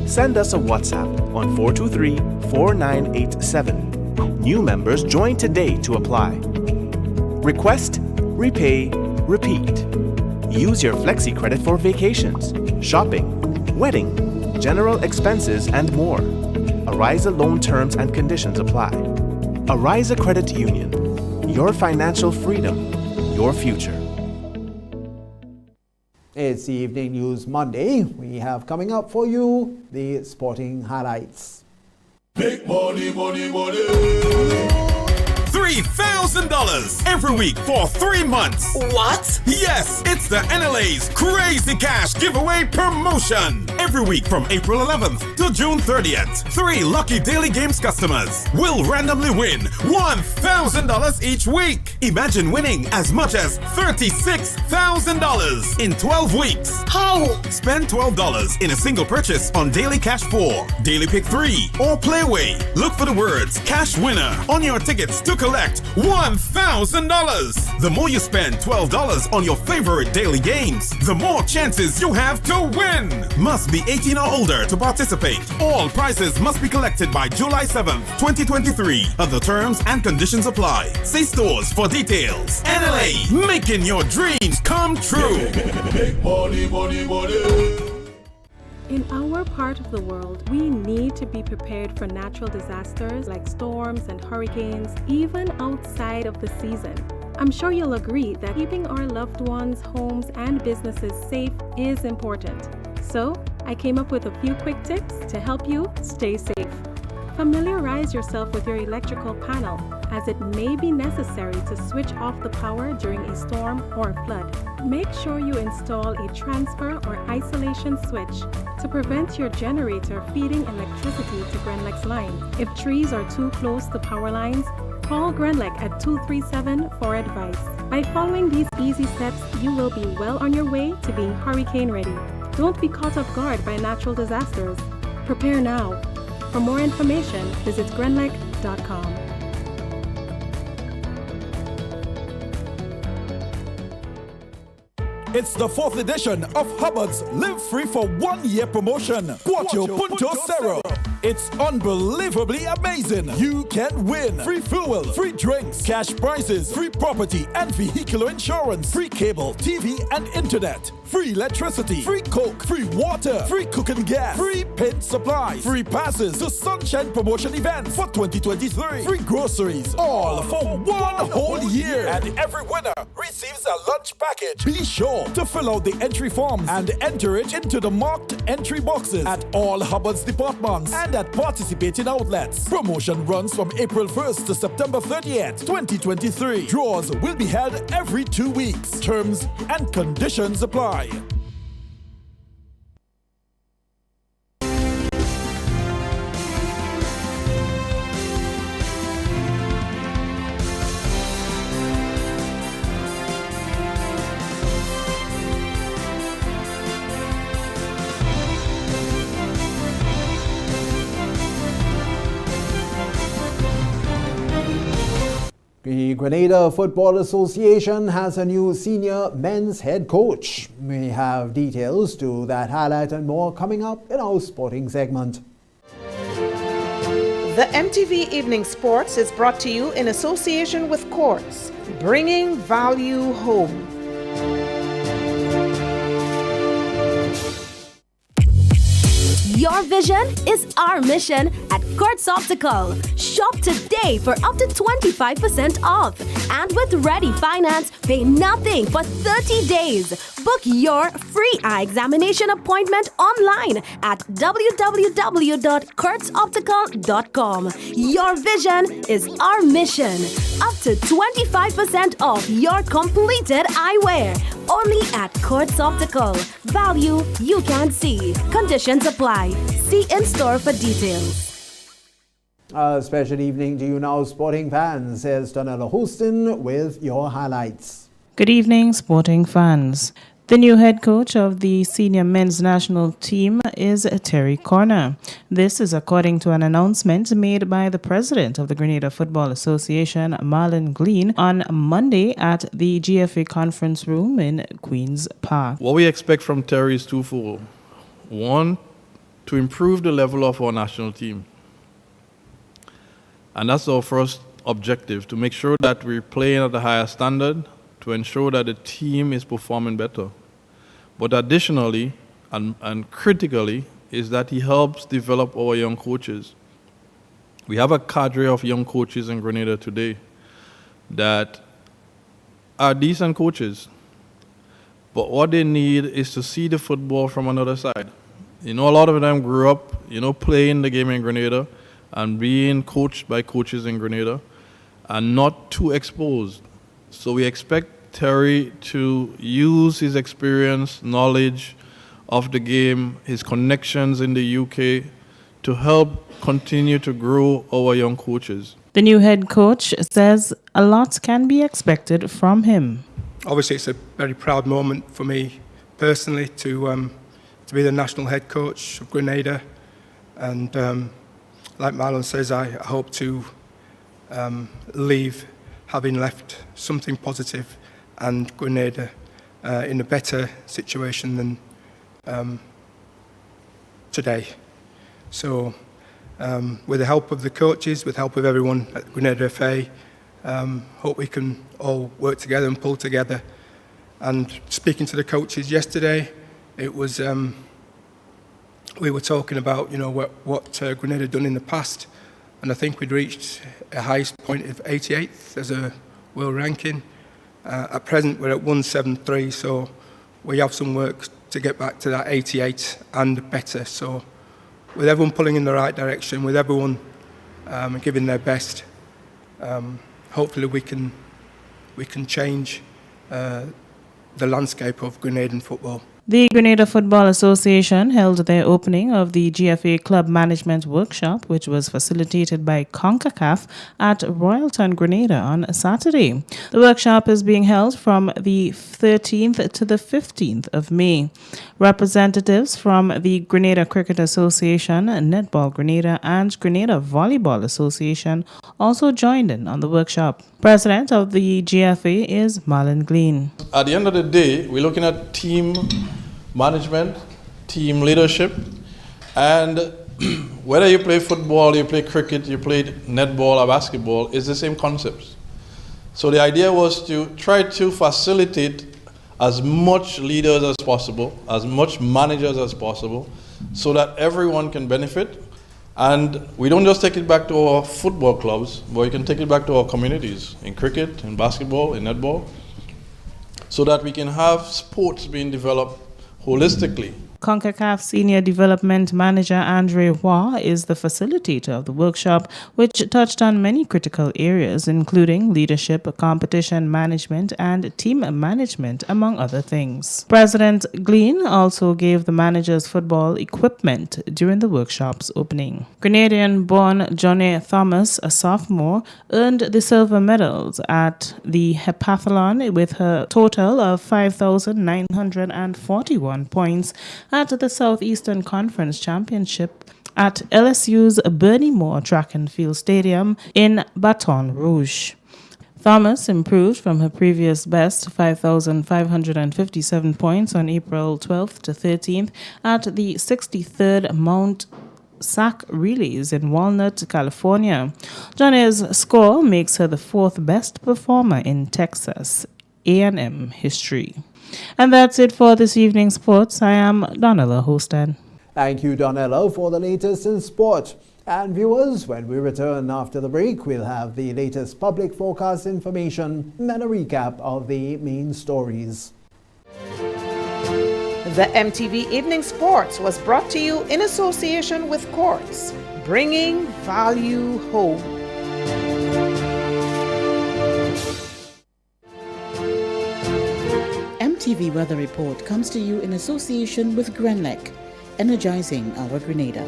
Send us a WhatsApp on 423-4987. New members join today to apply. Request, repay, repeat. Use your Flexi Credit for vacations, shopping, wedding, general expenses, and more. Ariza loan terms and conditions apply. Ariza Credit Union. Your financial freedom, your future. It's the Evening News Monday. We have coming up for you the sporting highlights. Big money, money, money. $3,000 every week for 3 months. What? Yes, it's the NLA's Crazy Cash Giveaway Promotion. Every week from April 11th to June 30th, 3 lucky Daily Games customers will randomly win $1,000 each week. Imagine winning as much as $36,000 in 12 weeks. How? Spend $12 in a single purchase on Daily Cash 4, Daily Pick 3, or Playway. Look for the words Cash Winner on your tickets to collect $1,000. The more you spend $12 on your favorite daily games, the more chances you have to win. Must be 18 or older to participate. All prizes must be collected by July 7th, 2023. Other terms and conditions apply. See stores for details. NLA, making your dreams come true. Big money, money, money. In our part of the world, we need to be prepared for natural disasters like storms and hurricanes, even outside of the season. I'm sure you'll agree that keeping our loved ones, homes, and businesses safe is important. So, I came up with a few quick tips to help you stay safe. Familiarize yourself with your electrical panel, as it may be necessary to switch off the power during a storm or flood. Make sure you install a transfer or isolation switch to prevent your generator feeding electricity to Grenlec's line. If trees are too close to power lines, call Grenlec at 237 for advice. By following these easy steps, you will be well on your way to being hurricane ready. Don't be caught off guard by natural disasters. Prepare now. For more information, visit grenlec.com. It's the 4th edition of Hubbard's Live Free for 1 year promotion. Cuatro Punto Cero. It's unbelievably amazing. You can win free fuel, free drinks, cash prizes, free property and vehicular insurance, free cable, TV and internet, free electricity, free coke, free water, free cooking gas, free paint supply, free passes to Sunshine Promotion events for 2023, free groceries, all for 1 whole year. And every winner receives a lunch package. Be sure to fill out the entry forms and enter it into the marked entry boxes at all Hubbard's departments and at participating outlets. Promotion runs from April 1st to September 30th, 2023. Draws will be held every 2 weeks. Terms and conditions apply. The Grenada Football Association has a new senior men's head coach. We have details to that highlight and more coming up in our sporting segment. The MTV Evening Sports is brought to you in association with Courts, bringing value home. Your vision is our mission at Courts Optical. Shop today for up to 25% off. And with Ready Finance, pay nothing for 30 days. Book your free eye examination appointment online at www.kurtzoptical.com. Your vision is our mission. Up to 25% off your completed eyewear. Only at Courts Optical. Value you can see. Conditions apply. See in store for details. A special evening to you now, sporting fans. Here's Donella Houston with your highlights. Good evening, sporting fans. The new head coach of the senior men's national team is Terry Corner. This is according to an announcement made by the president of the Grenada Football Association, Marlon Glean, on Monday at the GFA conference room in Queen's Park. What we expect from Terry is twofold. One, to improve the level of our national team. And that's our first objective, to make sure that we're playing at a higher standard, to ensure that the team is performing better. But additionally, and critically, is that he helps develop our young coaches. We have a cadre of young coaches in Grenada today that are decent coaches, but what they need is to see the football from another side. A lot of them grew up, playing the game in Grenada and being coached by coaches in Grenada and not too exposed. So we expect Terry to use his experience, knowledge of the game, his connections in the UK to help continue to grow our young coaches. The new head coach says a lot can be expected from him. Obviously, it's a very proud moment for me personally to be the national head coach of Grenada. And like Marlon says, I hope to leave having left something positive and Grenada in a better situation than today. So with the help of the coaches, with the help of everyone at Grenada FA, hope we can all work together and pull together. And speaking to the coaches yesterday, it was we were talking about what Grenada had done in the past, and I think we'd reached a highest point of 88th as a world ranking. At present, we're at 173, so we have some work to get back to that 88 and better. So with everyone pulling in the right direction, with everyone giving their best, hopefully we can change the landscape of Grenadian football. The Grenada Football Association held their opening of the GFA Club Management Workshop, which was facilitated by CONCACAF at Royalton, Grenada on Saturday. The workshop is being held from the 13th to the 15th of May. Representatives from the Grenada Cricket Association, Netball Grenada, and Grenada Volleyball Association also joined in on the workshop. President of the GFA is Marlon Glean. At the end of the day, we're looking at team management, team leadership, and whether you play football, you play cricket, you play netball or basketball, it's the same concepts. So the idea was to try to facilitate as much leaders as possible, as much managers as possible, so that everyone can benefit. And we don't just take it back to our football clubs, but we can take it back to our communities in cricket, in basketball, in netball, so that we can have sports being developed holistically. CONCACAF Senior Development Manager Andre Waugh is the facilitator of the workshop, which touched on many critical areas, including leadership, competition management, and team management, among other things. President Glean also gave the managers football equipment during the workshop's opening. Grenadian-born Johnny Thomas, a sophomore, earned the silver medals at the heptathlon with her total of 5,941 points at the Southeastern Conference Championship at LSU's Bernie Moore Track and Field Stadium in Baton Rouge. Thomas improved from her previous best, 5,557 points on April 12th to 13th at the 63rd Mount Sac Relays in Walnut, California. Johnny's score makes her the fourth best performer in Texas A&M history. And that's it for this evening's sports. I am Donella Hosted. Thank you, Donella, for the latest in sport. And viewers, when we return after the break, we'll have the latest public forecast information and then a recap of the main stories. The MTV Evening Sports was brought to you in association with Quartz, bringing value home. MTV Weather Report comes to you in association with Grenlec, energizing our Grenada.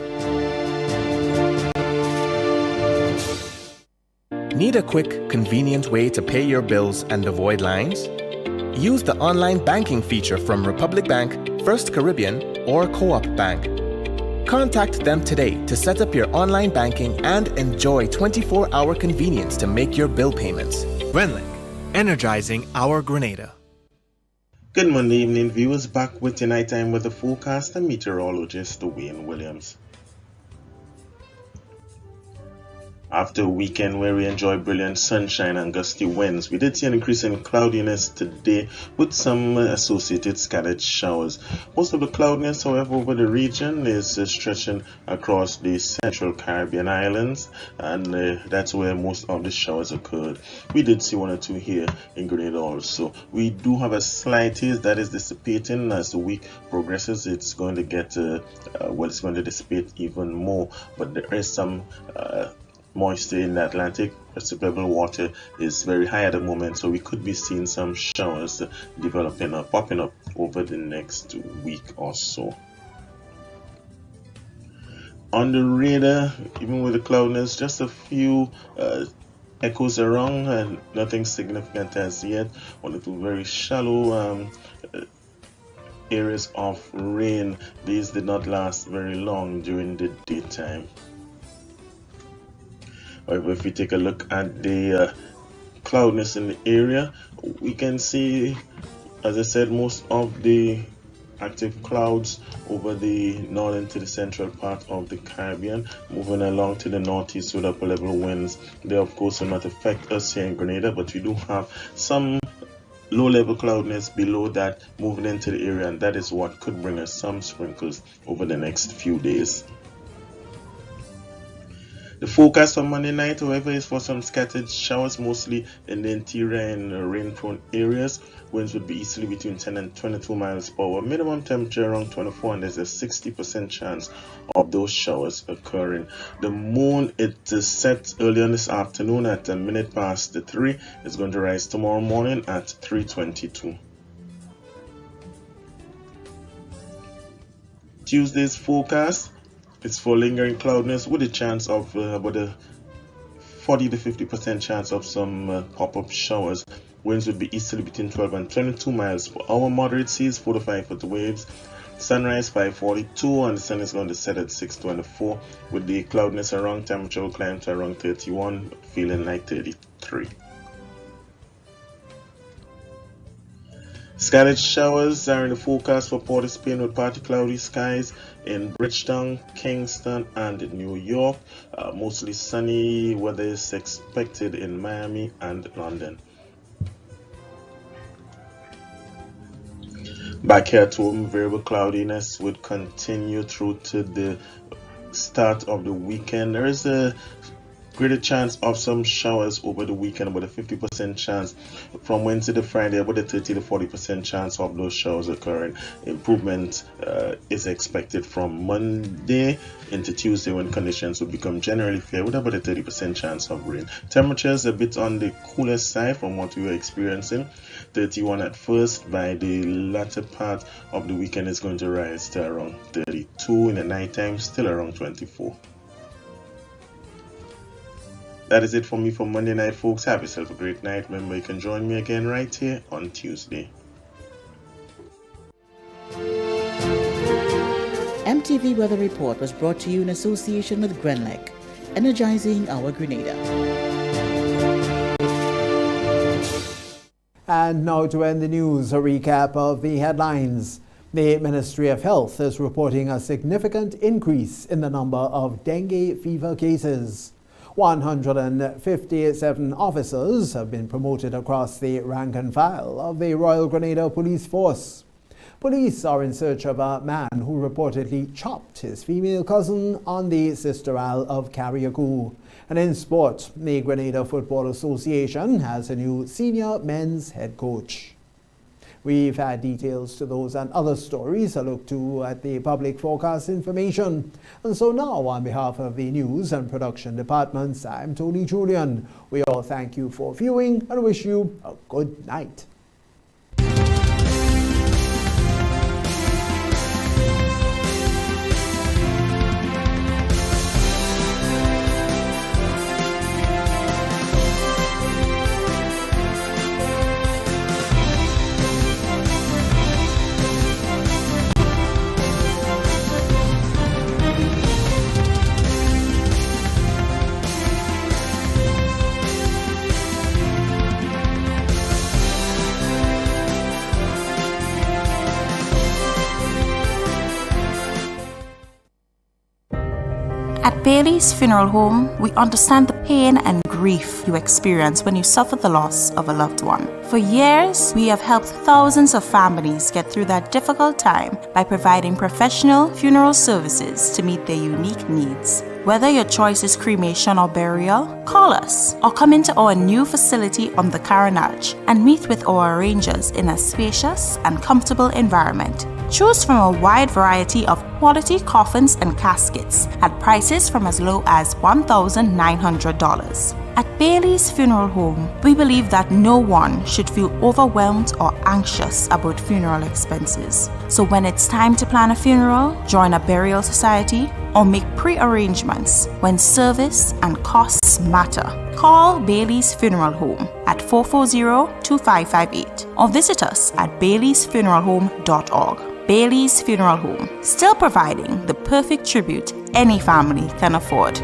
Need a quick, convenient way to pay your bills and avoid lines? Use the online banking feature from Republic Bank, First Caribbean, or Co-op Bank. Contact them today to set up your online banking and enjoy 24-hour convenience to make your bill payments. Renlick, energizing our Grenada. Good Monday evening, viewers. Back with your nighttime weather forecast and meteorologist Wayne Williams. After a weekend where we enjoyed brilliant sunshine and gusty winds, we did see an increase in cloudiness today with some associated scattered showers. Most of the cloudiness, however, over the region is stretching across the central Caribbean islands, and that's where most of the showers occurred. We did see one or two here in Grenada also. We do have a slight haze that is dissipating as the week progresses. It's going to get, it's going to dissipate even more, but there is some moisture in the Atlantic. Precipitable water is very high at the moment, so we could be seeing some showers developing or popping up over the next week or so. On the radar, even with the cloudiness, just a few echoes around and nothing significant as yet. One or two very shallow areas of rain. These did not last very long during the daytime. However, if we take a look at the cloudiness in the area, we can see, as I said, most of the active clouds over the northern to the central part of the Caribbean, moving along to the northeast with upper level winds. They of course will not affect us here in Grenada, but we do have some low level cloudiness below that moving into the area, and that is what could bring us some sprinkles over the next few days. The forecast for Monday night, however, is for some scattered showers, mostly in the interior and rain-prone areas. Winds would be easily between 10 and 22 miles per hour. Minimum temperature around 24, and there's a 60% chance of those showers occurring. The moon, it is set early on this afternoon at 3:03. It's going to rise tomorrow morning at 3:22. Tuesday's forecast, it's for lingering cloudiness with a chance of about a 40 to 50% chance of some pop-up showers. Winds would be easterly between 12 and 22 miles per hour. Moderate seas, 4 to 5 foot waves. Sunrise 5:42, and the sun is going to set at 6:24. With the cloudiness around, temperature will climb to around 31, feeling like 33. Scattered showers are in the forecast for Port of Spain with partly cloudy skies in Bridgetown, Kingston, and New York. Mostly sunny weather is expected in Miami and London. Back here at home, variable cloudiness would continue through to the start of the weekend. There is a greater chance of some showers over the weekend, about a 50% chance. From Wednesday to Friday, about a 30 to 40% chance of those showers occurring. Improvement is expected from Monday into Tuesday, when conditions will become generally fair, with about a 30% chance of rain. Temperatures a bit on the cooler side from what we were experiencing. 31 at first. By the latter part of the weekend, it's going to rise to around 32. In the nighttime, still around 24. That is it for me for Monday night, folks. Have yourself a great night. Remember, you can join me again right here on Tuesday. MTV Weather Report was brought to you in association with Grenlec, energizing our Grenada. And now to end the news, a recap of the headlines. The Ministry of Health is reporting a significant increase in the number of dengue fever cases. 157 officers have been promoted across the rank and file of the Royal Grenada Police Force. Police are in search of a man who reportedly chopped his female cousin on the Sister Isle of Carriacou. And in sport, the Grenada Football Association has a new senior men's head coach. We've had details to those and other stories to look to at the public forecast information. And so now, on behalf of the news and production departments, I'm Tony Julian. We all thank you for viewing and wish you a good night. Bailey's Funeral Home, we understand the pain and grief you experience when you suffer the loss of a loved one. For years, we have helped thousands of families get through that difficult time by providing professional funeral services to meet their unique needs. Whether your choice is cremation or burial, call us or come into our new facility on the Carenage and meet with our arrangers in a spacious and comfortable environment. Choose from a wide variety of quality coffins and caskets at prices from as low as $1,900. At Bailey's Funeral Home, we believe that no one should feel overwhelmed or anxious about funeral expenses. So when it's time to plan a funeral, join a burial society, or make pre-arrangements when service and costs matter, call Bailey's Funeral Home at 440-2558 or visit us at baileysfuneralhome.org. Bailey's Funeral Home, still providing the perfect tribute any family can afford.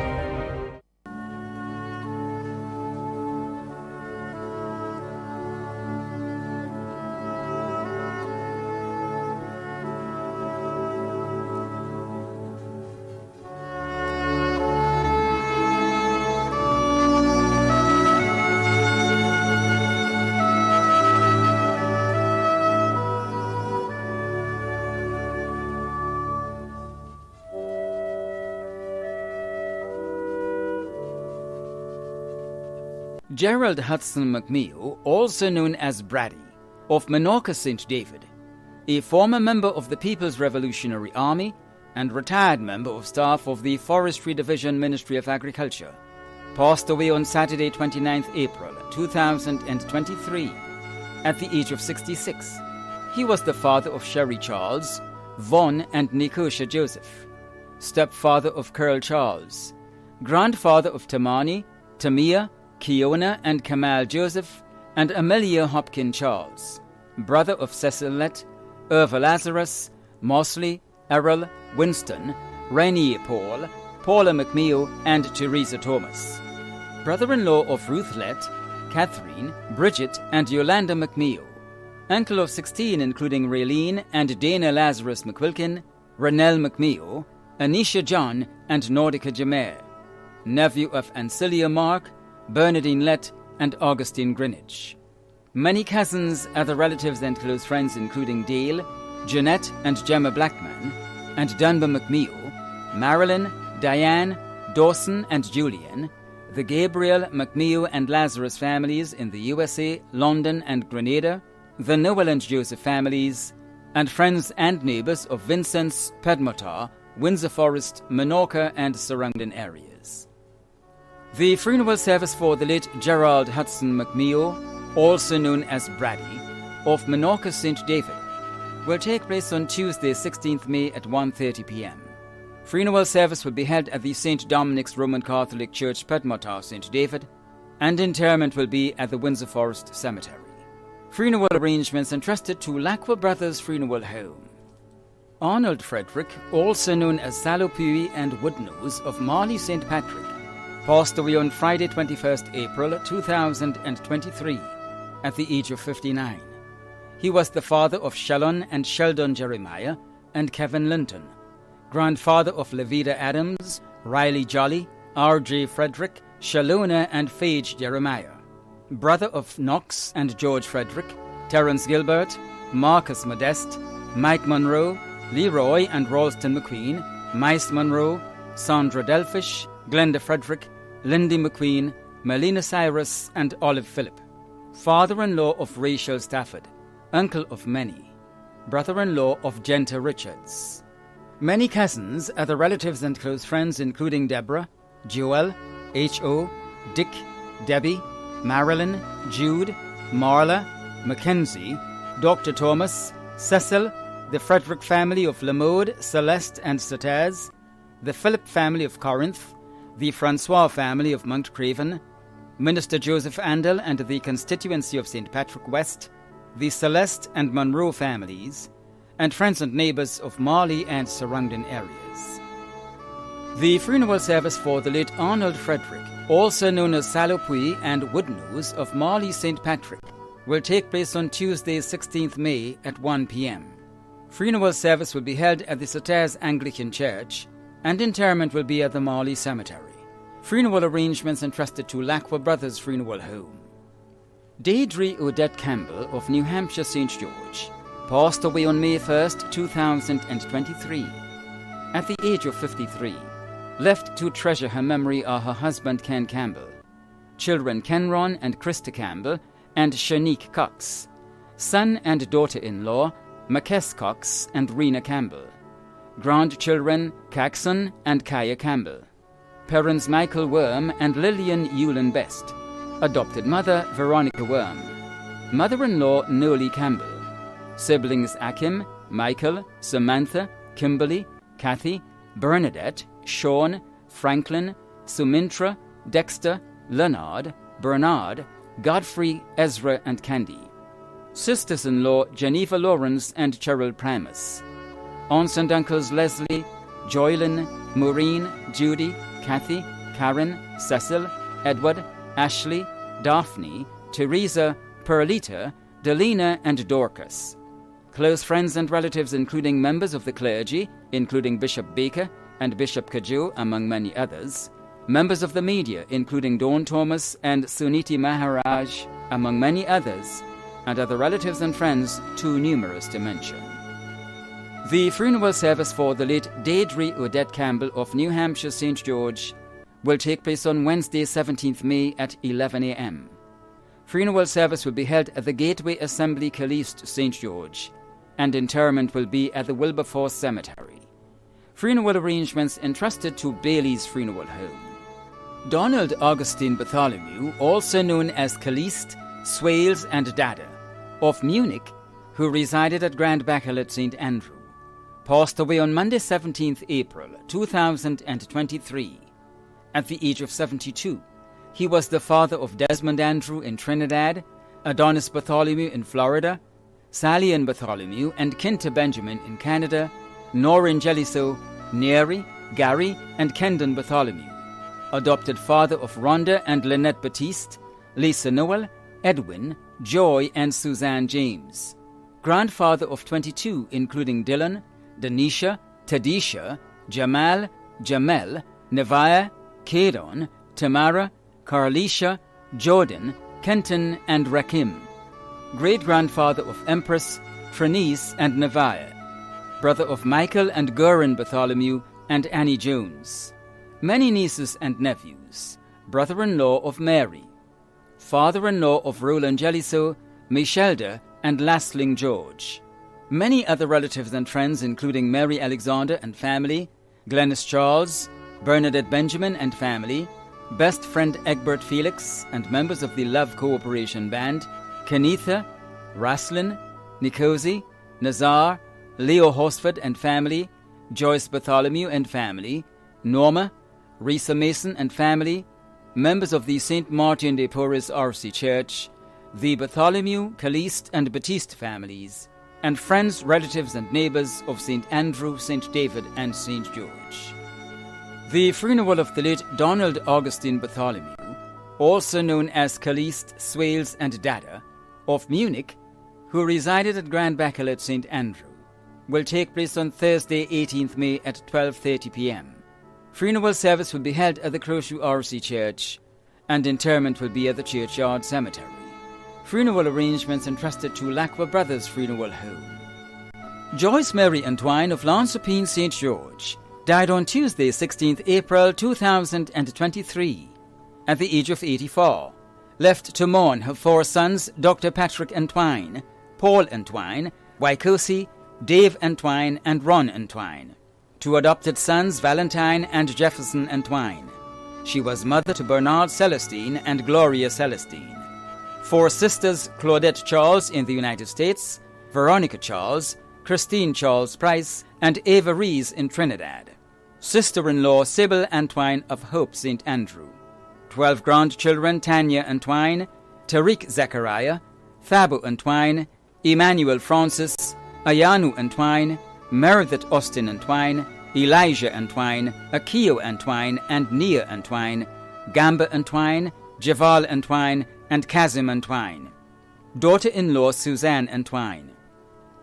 Gerald Hudson McMeal, also known as Brady, of Minorca St. David, a former member of the People's Revolutionary Army and retired member of staff of the Forestry Division Ministry of Agriculture, passed away on Saturday 29th April 2023 at the age of 66. He was the father of Sherry Charles, Vaughn and Nicosia Joseph, stepfather of Curl Charles, grandfather of Tamani, Tamia, Kiona and Kamal Joseph, and Amelia Hopkins Charles, brother of Cecilette, Irva Lazarus, Mosley, Errol, Winston, Rainier Paul, Paula McMeal, and Teresa Thomas, brother-in-law of Ruth Lett, Catherine, Bridget, and Yolanda McMeal, uncle of 16 including Raylene and Dana Lazarus McQuilkin, Renelle McMeal, Anisha John, and Nordica Jamer, nephew of Ancilia Mark, Bernadine Lett, and Augustine Greenwich. Many cousins, other relatives and close friends including Dale, Jeanette and Gemma Blackman, and Dunbar McMeal, Marilyn, Diane, Dawson and Julian, the Gabriel, McMeal and Lazarus families in the USA, London and Grenada, the Noel and Joseph families, and friends and neighbors of Vincent's, Pedmotar, Windsor Forest, Minorca and surrounding areas. The funeral service for the late Gerald Hudson McMeal, also known as Brady, of Minorca St. David, will take place on Tuesday 16th May at 1:30 p.m. Funeral service will be held at the St. Dominic's Roman Catholic Church, Pedmotar, St. David, and interment will be at the Windsor Forest Cemetery. Funeral arrangements entrusted to Lacqua Brothers Funeral Home. Arnold Frederick, also known as Salopui and Woodnose of Marley St. Patrick, passed away on Friday 21st April 2023 at the age of 59. He was the father of Shallon and Sheldon Jeremiah and Kevin Linton, grandfather of Levita Adams, Riley Jolly, R.J. Frederick, Shalona and Phage Jeremiah, brother of Knox and George Frederick, Terence Gilbert, Marcus Modeste, Mike Monroe, Leroy and Ralston McQueen, Mice Monroe, Sandra Delfish, Glenda Frederick, Lindy McQueen, Melina Cyrus, and Olive Phillip, father-in-law of Rachel Stafford, uncle of many, brother-in-law of Genta Richards. Many cousins, other relatives and close friends including Deborah, Joel, H.O., Dick, Debbie, Marilyn, Jude, Marla, Mackenzie, Dr. Thomas, Cecil, the Frederick family of Lamode, Celeste, and Sataz, the Philip family of Corinth, the Francois family of Mount Craven, Minister Joseph Andel and the constituency of St. Patrick West, the Celeste and Monroe families, and friends and neighbors of Marley and surrounding areas. The funeral service for the late Arnold Frederick, also known as Salopui and Woodnose of Marley St. Patrick, will take place on Tuesday 16th May at 1 p.m. Funeral service will be held at the Sataz Anglican Church, and interment will be at the Marley Cemetery. Funeral arrangements entrusted to Lacqua Brothers Funeral Home. Deirdre Odette Campbell of New Hampshire St. George passed away on May 1st, 2023. At the age of 53, left to treasure her memory are her husband Ken Campbell, children Kenron and Krista Campbell and Shanique Cox, son and daughter-in-law Makes Cox and Rena Campbell, grandchildren Caxon and Kaya Campbell, parents Michael Worm and Lillian Hewlin Best, adopted mother Veronica Worm, mother-in-law Noli Campbell, siblings Akim, Michael, Samantha, Kimberly, Kathy, Bernadette, Sean, Franklin, Sumintra, Dexter, Leonard, Bernard, Godfrey, Ezra, and Candy. Sisters-in-law Geneva Lawrence and Cheryl Primus. Aunts and uncles Leslie, Joylyn, Maureen, Judy, Kathy, Karen, Cecil, Edward, Ashley, Daphne, Teresa, Perlita, Delina, and Dorcas. Close friends and relatives including members of the clergy, including Bishop Baker and Bishop Kajou, among many others. Members of the media, including Dawn Thomas and Suniti Maharaj, among many others, and other relatives and friends too numerous to mention. The funeral service for the late Deirdre Odette Campbell of New Hampshire St. George will take place on Wednesday, 17th May at 11 a.m. Funeral service will be held at the Gateway Assembly Caliste, St. George, and interment will be at the Wilberforce Cemetery. Funeral arrangements entrusted to Bailey's Funeral Home. Donald Augustine Bartholomew, also known as Caliste, Swales, and Dada, of Munich, who resided at Grand Bachelet St. Andrew, passed away on Monday, 17th April 2023. At the age of 72, he was the father of Desmond Andrew in Trinidad, Adonis Bartholomew in Florida, Sally Ann Bartholomew and Kinta Benjamin in Canada, Norrin Jelliso, Neri, Gary, and Kendon Bartholomew. Adopted father of Rhonda and Lynette Batiste, Lisa Noel, Edwin, Joy, and Suzanne James. Grandfather of 22, including Dylan, Denisha, Tadisha, Jamal, Jamel, Neviah, Kadon, Tamara, Carlisha, Jordan, Kenton, and Rakim. Great-grandfather of Empress, Trinice, and Neviah. Brother of Michael and Gurin Bartholomew and Annie Jones. Many nieces and nephews. Brother-in-law of Mary. Father-in-law of Roland Jelliso, Michelda, and Lastling George. Many other relatives and friends including Mary Alexander and family, Glennis Charles, Bernadette Benjamin and family, best friend Egbert Felix and members of the Love Cooperation Band, Kenitha, Raslin, Nikosi, Nazar, Leo Horsford and family, Joyce Bartholomew and family, Norma, Risa Mason and family, members of the St. Martin de Porres RC Church, the Bartholomew, Caliste, and Batiste families, and friends, relatives, and neighbors of St. Andrew, St. David, and St. George. The funeral of the late Donald Augustine Bartholomew, also known as Caliste, Swales, and Dada, of Munich, who resided at Grand Bachelet St. Andrew, will take place on Thursday, 18th May at 12:30 p.m. Funeral service will be held at the Croshu RC Church, and interment will be at the Churchyard Cemetery. Funeral arrangements entrusted to Lacqua Brothers Funeral Home. Joyce Mary Antoine of Lansopine St. George died on Tuesday, 16th April 2023, at the age of 84, left to mourn her four sons, Dr. Patrick Antoine, Paul Antoine, Waikosi, Dave Antoine, and Ron Antoine. Two adopted sons, Valentine and Jefferson Antoine. She was mother to Bernard Celestine and Gloria Celestine. Four sisters, Claudette Charles in the United States, Veronica Charles, Christine Charles Price, and Ava Rees in Trinidad. Sister-in-law, Sybil Antoine of Hope St. Andrew. 12 grandchildren, Tanya Antoine, Tariq Zachariah, Thabo Antoine, Emmanuel Francis, Ayanu Antoine, Meredith Austin Antoine, Elijah Antoine, Akio Antoine, and Nia Antoine, Gamba Antoine, Javal Antoine, and Kazim Antoine. Daughter-in-law, Suzanne Antoine.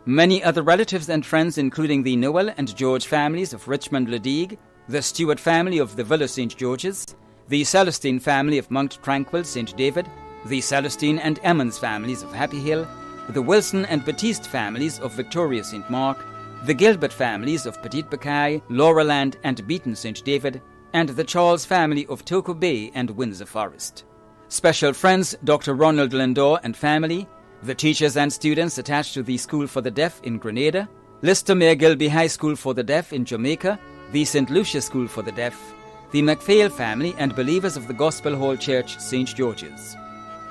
Many other relatives and friends including the Noel and George families of Richmond Ledigue, the Stewart family of the Villa St. George's, the Celestine family of Mount Tranquil St. David, the Celestine and Emmons families of Happy Hill, the Wilson and Batiste families of Victoria St. Mark, the Gilbert families of Petit Buckeye, Laurelland and Beaton St. David, and the Charles family of Toco Bay and Windsor Forest. Special friends Dr. Ronald Lindor and family, the teachers and students attached to the School for the Deaf in Grenada, Lister Mayor Gilby High School for the Deaf in Jamaica, the St. Lucia School for the Deaf, the MacPhail family and believers of the Gospel Hall Church, St. George's.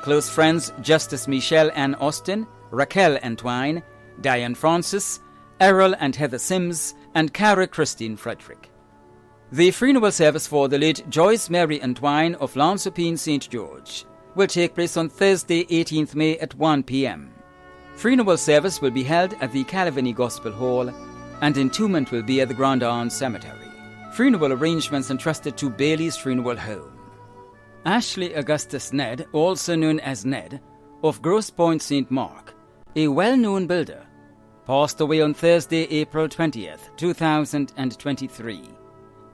Close friends Justice Michelle Ann Austin, Raquel Entwine, Diane Francis, Errol and Heather Sims, and Cara Christine Frederick. The funeral service for the late Joyce Mary Entwine of Lansopine St. George will take place on Thursday, 18th May at 1 p.m. Funeral service will be held at the Calvany Gospel Hall, and entombment will be at the Grand Anse Cemetery. Funeral arrangements entrusted to Bailey's Funeral Home. Ashley Augustus Ned, also known as Ned, of Grosse Pointe St. Mark, a well-known builder, passed away on Thursday, April 20th, 2023,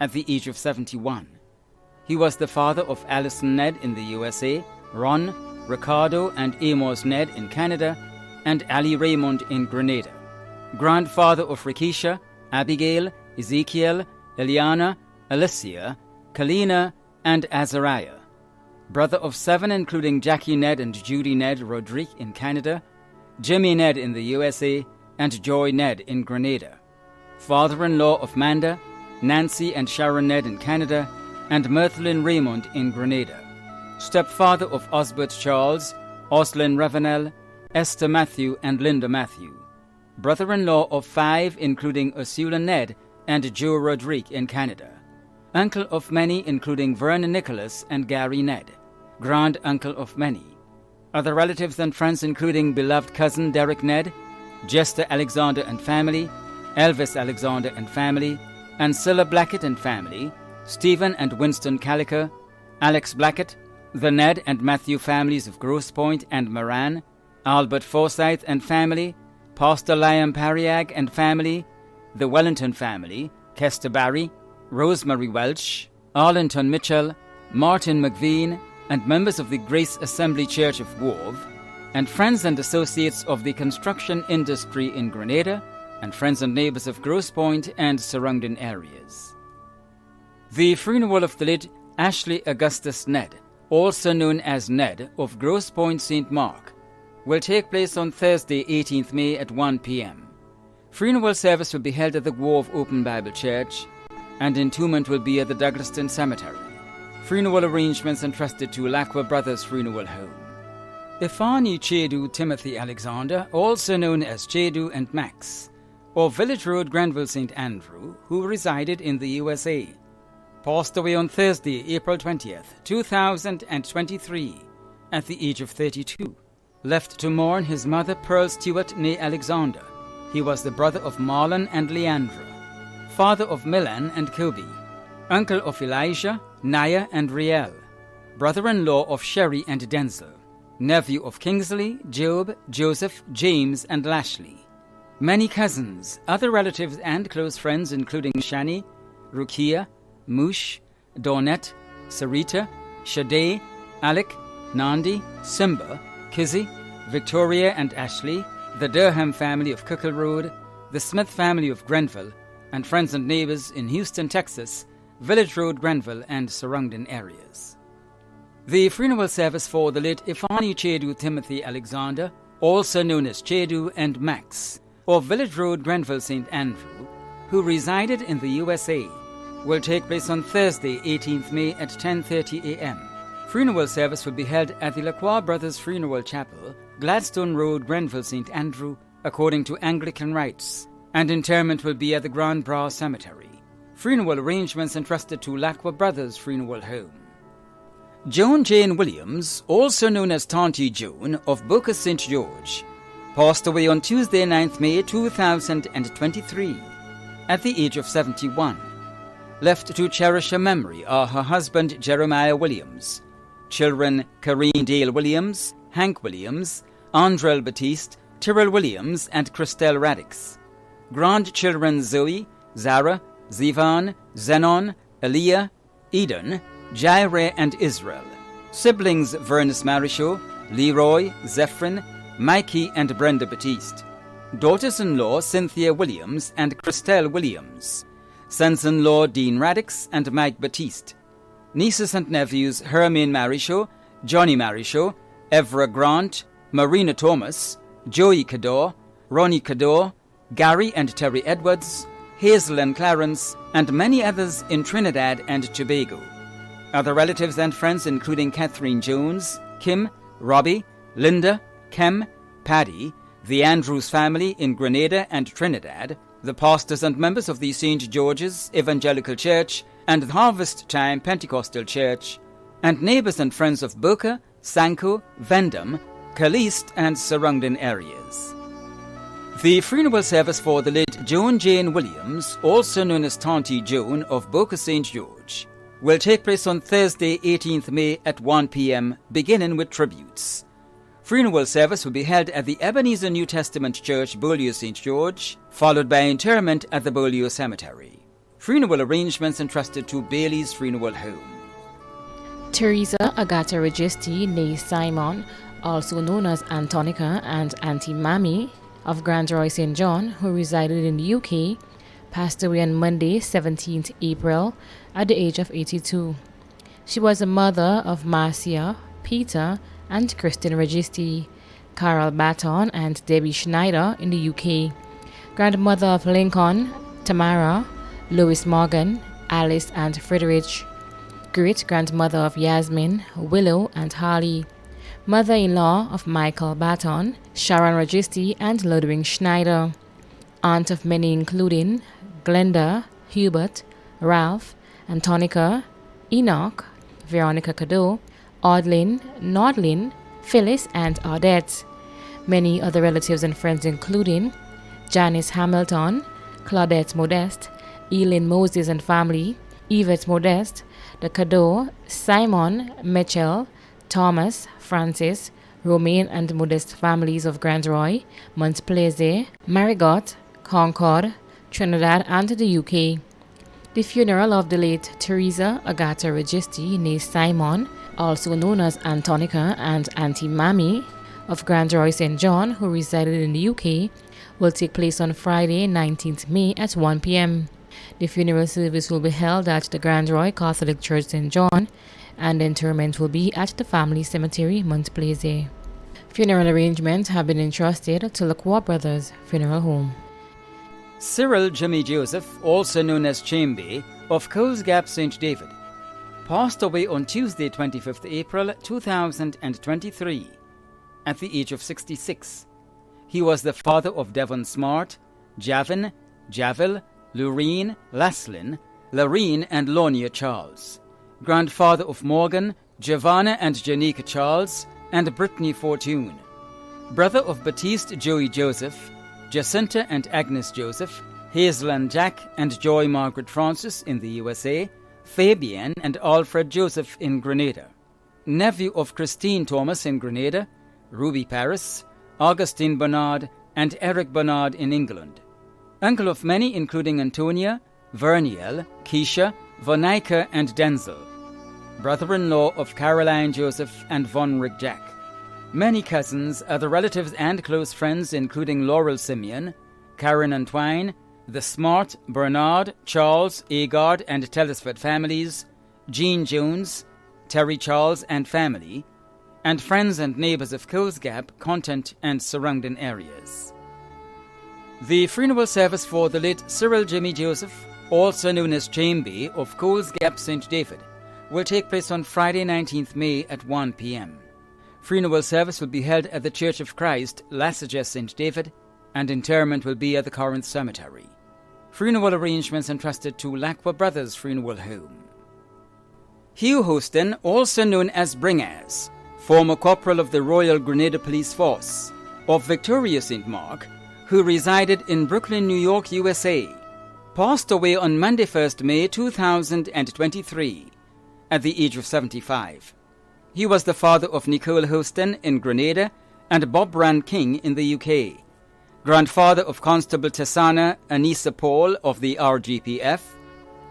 at the age of 71. He was the father of Allison Ned in the USA, Ron, Ricardo, and Amos Ned in Canada, and Ali Raymond in Grenada. Grandfather of Rikisha, Abigail, Ezekiel, Eliana, Alicia, Kalina, and Azariah. Brother of 7, including Jackie Ned and Judy Ned Rodrigue in Canada, Jimmy Ned in the USA, and Joy Ned in Grenada. Father-in-law of Manda, Nancy and Sharon Ned in Canada, and Mirthlin Raymond in Grenada. Stepfather of Osbert Charles, Oslin Ravenel, Esther Matthew, and Linda Matthew. Brother-in-law of 5, including Ursula Ned and Joe Rodrigue in Canada. Uncle of many, including Vernon Nicholas and Gary Ned. Grand-uncle of many. Other relatives and friends including beloved cousin Derek Ned, Jester Alexander and family, Elvis Alexander and family, Ancilla Blackett and family, Stephen and Winston Calico, Alex Blackett, the Ned and Matthew families of Grosse Pointe and Moran, Albert Forsyth and family, Pastor Liam Pariag and family, the Wellington family, Kester Barry, Rosemary Welch, Arlington Mitchell, Martin McVean, and members of the Grace Assembly Church of Wharve, and friends and associates of the construction industry in Grenada, and friends and neighbors of Grosse Pointe and surrounding areas. The funeral of the late Ashley Augustus Ned, also known as Ned of Grosse Pointe St. Mark, will take place on Thursday, 18th May at 1 p.m. Funeral service will be held at the Wharve Open Bible Church, and entombment will be at the Douglaston Cemetery. Funeral arrangements entrusted to Lacqua Brothers Funeral Home. Ifani Chedu Timothy Alexander, also known as Chedu and Max, of Village Road, Grenville, St. Andrew, who resided in the USA, passed away on Thursday, April 20th, 2023, at the age of 32. Left to mourn his mother Pearl Stewart née Alexander. He was the brother of Marlon and Leandra, father of Milan and Kobe, uncle of Elijah, Naya and Riel, brother-in-law of Sherry and Denzel, nephew of Kingsley, Job, Joseph, James, and Lashley. Many cousins, other relatives and close friends including Shani, Rukia, Moosh, Dornette, Sarita, Shade, Alec, Nandi, Simba, Kizzy, Victoria and Ashley, the Durham family of Cookle Road, the Smith family of Grenville, and friends and neighbors in Houston, Texas, Village Road, Grenville, and surrounding areas. The funeral service for the late Ifani Chedu Timothy Alexander, also known as Chedu and Max, of Village Road, Grenville, St. Andrew, who resided in the USA, will take place on Thursday, 18th May at 10:30 a.m. Funeral service will be held at the Lacroix Brothers Funeral Chapel, Gladstone Road, Grenville, St. Andrew, according to Anglican rites, and interment will be at the Grand Bras Cemetery. Funeral arrangements entrusted to Lacroix Brothers Funeral Home. Joan Jane Williams, also known as Tanti Joan of Boca St. George, passed away on Tuesday, 9th May 2023, at the age of 71. Left to cherish her memory are her husband Jeremiah Williams, children Karine Dale Williams, Hank Williams, Andrel Batiste, Tyrrell Williams, and Christelle Radix. Grandchildren Zoe, Zara, Zivan, Zenon, Eliah, Eden, Jaireh, and Israel. Siblings Vernus Marisho, Leroy, Zephyrin, Mikey, and Brenda Batiste. Daughters-in-law Cynthia Williams and Christelle Williams. Sons-in-law Dean Radix and Mike Batiste. Nieces and nephews Hermine Marisho, Johnny Marisho, Evra Grant, Marina Thomas, Joey Cador, Ronnie Cador, Gary and Terry Edwards, Hazel and Clarence, and many others in Trinidad and Tobago. Other relatives and friends including Catherine Jones, Kim, Robbie, Linda, Kem, Paddy, the Andrews family in Grenada and Trinidad, the pastors and members of the St. George's Evangelical Church and the Harvest Time Pentecostal Church, and neighbors and friends of Boca, Sanko, Vendham, Caliste, and surrounding areas. The funeral service for the late Joan Jane Williams, also known as Tanty Joan of Boca St. George, will take place on Thursday, 18th May at 1 p.m., beginning with tributes. Funeral service will be held at the Ebenezer New Testament Church, Beaulieu St. George, followed by interment at the Beaulieu Cemetery. Funeral arrangements entrusted to Bailey's Funeral Home. Teresa Agata Registi, née Simon, also known as Antonica and Auntie Mammy, of Grandroy St. John, who resided in the UK, passed away on Monday, 17th April, at the age of 82. She was the mother of Marcia, Peter, and Kristen Registi, Carol Baton, and Debbie Schneider in the UK, grandmother of Lincoln, Tamara, Louis Morgan, Alice, and Frederick, great-grandmother of Yasmin, Willow, and Harley, mother-in-law of Michael Baton, Sharon Registi, and Ludwig Schneider, aunt of many including Glenda, Hubert, Ralph, Antonica, Enoch, Veronica Cadeau, Audlin, Nordlin, Phyllis, and Audette. Many other relatives and friends including Janice Hamilton, Claudette Modeste, Eileen Moses and family, Yvette Modeste, the Cadeau, Simon, Mitchell, Thomas, Francis, Romaine and Modeste families of Grandroy, Montplaisir, Marigot, Concord, Trinidad, and the UK. The funeral of the late Teresa Agata Registi, née Simon, also known as Antonica and Auntie Mammy, of Grandroy St. John, who resided in the UK, will take place on Friday, 19th May at 1 p.m. The funeral service will be held at the Grandroy Catholic Church St. John, and the interment will be at the family cemetery, Montplaisir. Funeral arrangements have been entrusted to Lacroix Brothers Funeral Home. Cyril Jimmy Joseph, also known as Chambe, of Coles Gap, St. David, passed away on Tuesday, 25th April 2023, at the age of 66. He was the father of Devon Smart, Javin, Javil, Lureen, Laslin, Lareen, and Lonia Charles, grandfather of Morgan, Giovanna and Janika Charles, and Brittany Fortune, brother of Batiste Joey Joseph, Jacinta and Agnes Joseph, Hazel and Jack and Joy Margaret Francis in the USA, Fabian and Alfred Joseph in Grenada, nephew of Christine Thomas in Grenada, Ruby Paris, Augustine Bernard, and Eric Bernard in England, uncle of many including Antonia, Verniel, Keisha, Vonika, and Denzel, brother-in-law of Caroline Joseph and Von Rick Jack. Many cousins, other relatives and close friends including Laurel Simeon, Karen and Twine, the Smart, Bernard, Charles, Agard, and Telesford families, Jean Jones, Terry Charles and family, and friends and neighbors of Coles Gap, Content, and surrounding areas. The funeral service for the late Cyril Jimmy Joseph, also known as Chambe, of Coles Gap, St. David, will take place on Friday, 19th May at 1 p.m. Funeral service will be held at the Church of Christ, Lassager, St. David, and interment will be at the Corinth Cemetery. Funeral arrangements entrusted to Lacqua Brothers Funeral Home. Hugh Hostin, also known as Bringaz, former corporal of the Royal Grenada Police Force, of Victoria St. Mark, who resided in Brooklyn, New York, USA, passed away on Monday, 1st May 2023, at the age of 75. He was the father of Nicole Hostin in Grenada and Bob Brand King in the UK, grandfather of Constable Tessana Anissa Paul of the RGPF,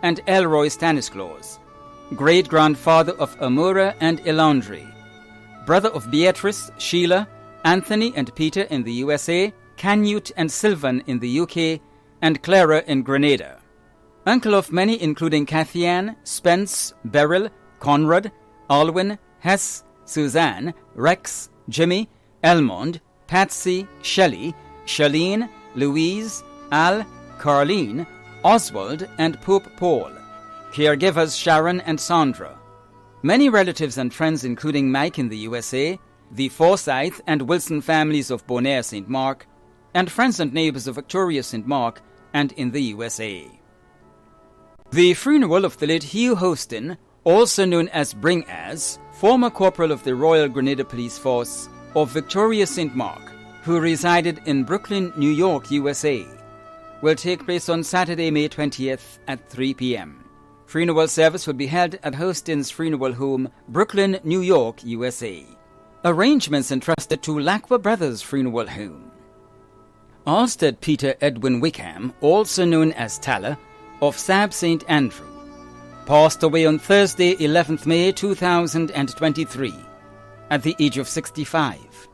and Elroy Stanislaus, great-grandfather of Amura and Elandri, brother of Beatrice, Sheila, Anthony and Peter in the USA, Canute and Sylvan in the UK, and Clara in Grenada. Uncle of many including Cathy-Ann, Spence, Beryl, Conrad, Alwyn, Hess, Suzanne, Rex, Jimmy, Elmond, Patsy, Shelley, Charlene, Louise, Al, Carleen, Oswald, and Pope Paul. Caregivers Sharon and Sandra. Many relatives and friends including Mike in the USA, the Forsyth and Wilson families of Bonaire St. Mark, and friends and neighbors of Victoria St. Mark and in the USA. The funeral of the late Hugh Hostin, also known as Bring As, former corporal of the Royal Grenada Police Force of Victoria St. Mark, who resided in Brooklyn, New York, USA, will take place on Saturday, May 20th at 3 p.m. Funeral service will be held at Hostin's Funeral Home, Brooklyn, New York, USA. Arrangements entrusted to Lacqua Brothers Funeral Home. Alstead Peter Edwin Wickham, also known as Talla, of Sab St. Andrew, passed away on Thursday, 11th May 2023, at the age of 65.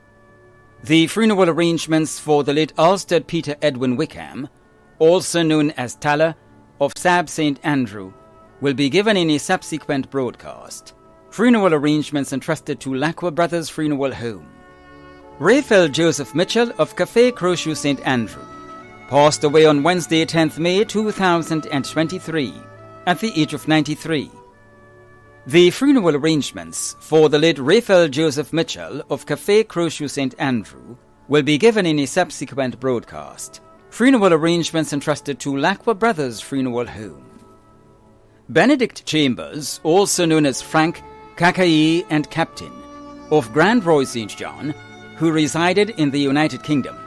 The funeral arrangements for the late Alstead Peter Edwin Wickham, also known as Talla, of Sab St. Andrew, will be given in a subsequent broadcast. Funeral arrangements entrusted to Lacqua Brothers Funeral Home. Raphael Joseph Mitchell of Café Crochet St. Andrew passed away on Wednesday, 10th May 2023, at the age of 93. The funeral arrangements for the late Raphael Joseph Mitchell of Café Crochet St. Andrew will be given in a subsequent broadcast. Funeral arrangements entrusted to Lacqua Brothers Funeral Home. Benedict Chambers, also known as Frank, Kakai and Captain, of Grand Roy St. John, who resided in the United Kingdom,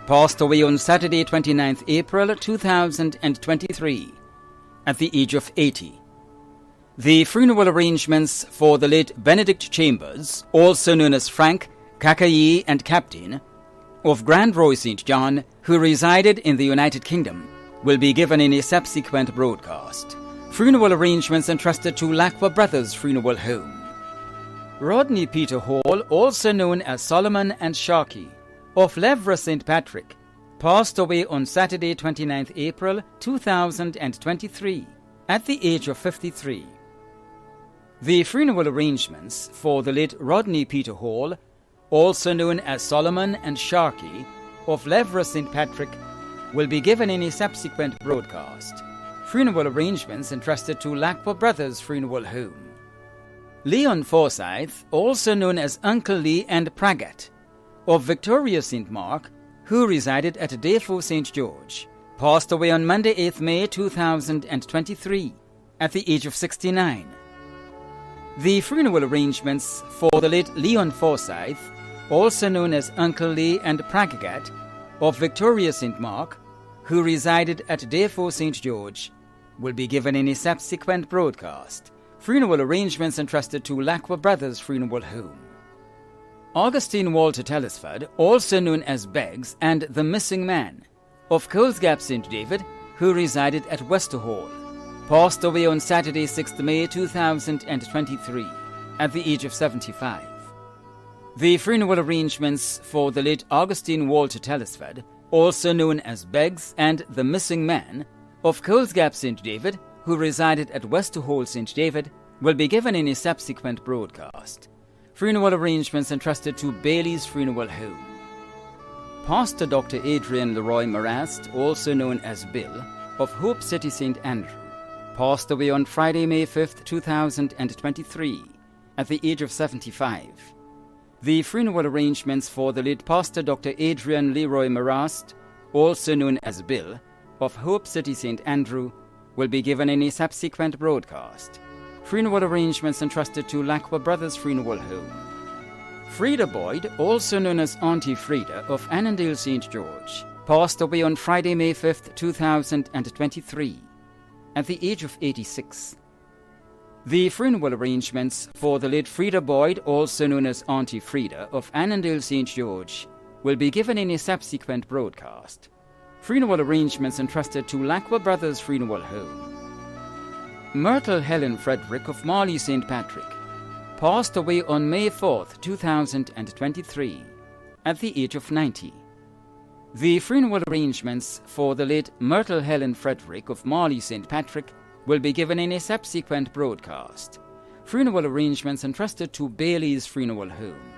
passed away on Saturday, 29th April 2023, at the age of 80. The funeral arrangements for the late Benedict Chambers, also known as Frank, Kakai and Captain, of Grand Roy St. John, who resided in the United Kingdom, will be given in a subsequent broadcast. Funeral arrangements entrusted to Lacqua Brothers Funeral Home. Rodney Peter Hall, also known as Solomon and Sharkey, of Levra St. Patrick, passed away on Saturday, 29th April 2023, at the age of 53. The funeral arrangements for the late Rodney Peter Hall, also known as Solomon and Sharkey, of Levra St. Patrick, will be given in a subsequent broadcast. Funeral arrangements entrusted to Lacqua Brothers Funeral Home. Leon Forsyth, also known as Uncle Lee and Pragat, of Victoria St. Mark, who resided at Defoe St. George, passed away on Monday, 8th May 2023, at the age of 69. The funeral arrangements for the late Leon Forsyth, also known as Uncle Lee and Pragat, of Victoria St. Mark, who resided at Defoe St. George, will be given in a subsequent broadcast. Funeral arrangements entrusted to Lacqua Brothers Funeral Home. Augustine Walter Telesford, also known as Beggs, and the Missing Man, of Coles Gap St. David, who resided at Westerhall, passed away on Saturday, 6th May 2023, at the age of 75. The funeral arrangements for the late Augustine Walter Telesford, also known as Beggs, and the Missing Man, of Coles Gap St. David, who resided at Westerhall St. David, will be given in a subsequent broadcast. Funeral arrangements entrusted to Bailey's Funeral Home. Pastor Dr. Adrian Leroy Marast, also known as Bill, of Hope City St. Andrew, passed away on Friday, May 5th, 2023, at the age of 75. The funeral arrangements for the late Pastor Dr. Adrian Leroy Marast, also known as Bill, of Hope City St. Andrew, will be given in a subsequent broadcast. Funeral arrangements entrusted to Lacqua Brothers Funeral Home. Frida Boyd, also known as Auntie Frida, of Annandale St. George, passed away on Friday, May 5th, 2023, at the age of 86. The funeral arrangements for the late Frida Boyd, also known as Auntie Frida, of Annandale St. George, will be given in a subsequent broadcast. Funeral arrangements entrusted to Lacqua Brothers Funeral Home. Myrtle Helen Frederick of Marley St. Patrick passed away on May 4th, 2023, at the age of 90. The funeral arrangements for the late Myrtle Helen Frederick of Marley St. Patrick will be given in a subsequent broadcast. Funeral arrangements entrusted to Bailey's Funeral Home.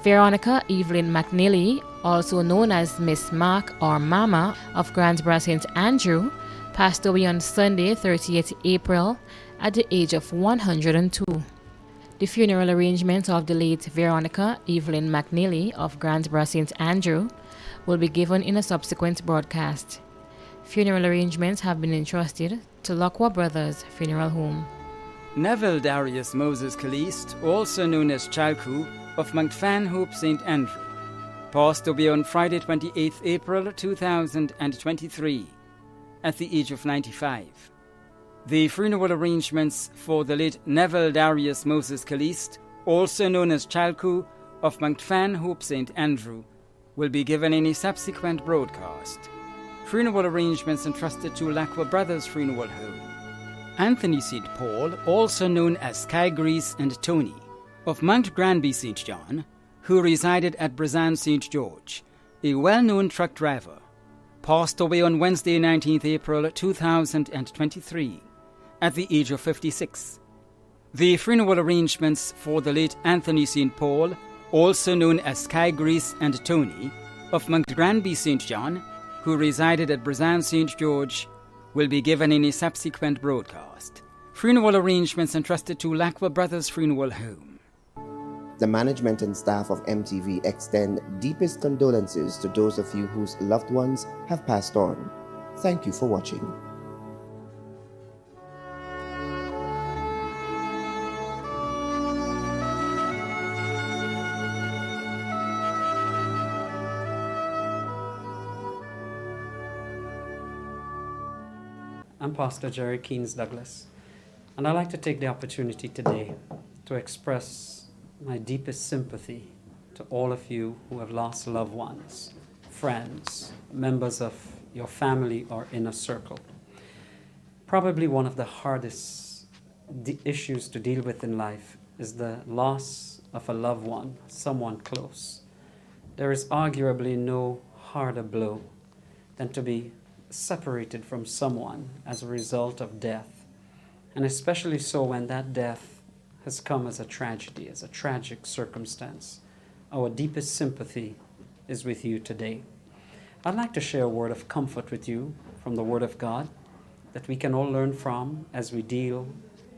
Veronica Evelyn McNeely, also known as Miss Mark or Mama of Grandsborough St. Andrew, passed away on Sunday, 30th April, at the age of 102. The funeral arrangements of the late Veronica Evelyn McNeely of Grandsborough St. Andrew will be given in a subsequent broadcast. Funeral arrangements have been entrusted to Lacqua Brothers Funeral Home. Neville Darius Moses Caliste, also known as Chalku, of Mount Fanhope St. Andrew, passed away on Friday 28th April 2023 at the age of 95. The funeral arrangements for the late Neville Darius Moses Caliste, also known as Chalku, of Mount Fanhope St. Andrew, will be given in a subsequent broadcast. Funeral arrangements entrusted to Lacqua Brothers Funeral Home. Anthony St. Paul, also known as Sky Grease and Tony, of Mount Granby St. John, who resided at Brazan St. George, a well-known truck driver, passed away on Wednesday 19th April 2023 at the age of 56. The funeral arrangements for the late Anthony St. Paul, also known as Sky Grease and Tony, of Mount Granby St. John, who resided at Brazan St. George, will be given in a subsequent broadcast. Funeral arrangements entrusted to Lacqua Brothers Funeral Home. The management and staff of MTV extend deepest condolences to those of you whose loved ones have passed on. Thank you for watching. I'm Pastor Jerry Keynes Douglas, and I'd like to take the opportunity today to express my deepest sympathy to all of you who have lost loved ones, friends, members of your family or inner circle. Probably one of the hardest issues to deal with in life is the loss of a loved one, someone close. There is arguably no harder blow than to be separated from someone as a result of death, and especially so when that death has come as a tragedy, as a tragic circumstance. Our deepest sympathy is with you today. I'd like to share a word of comfort with you from the Word of God that we can all learn from as we deal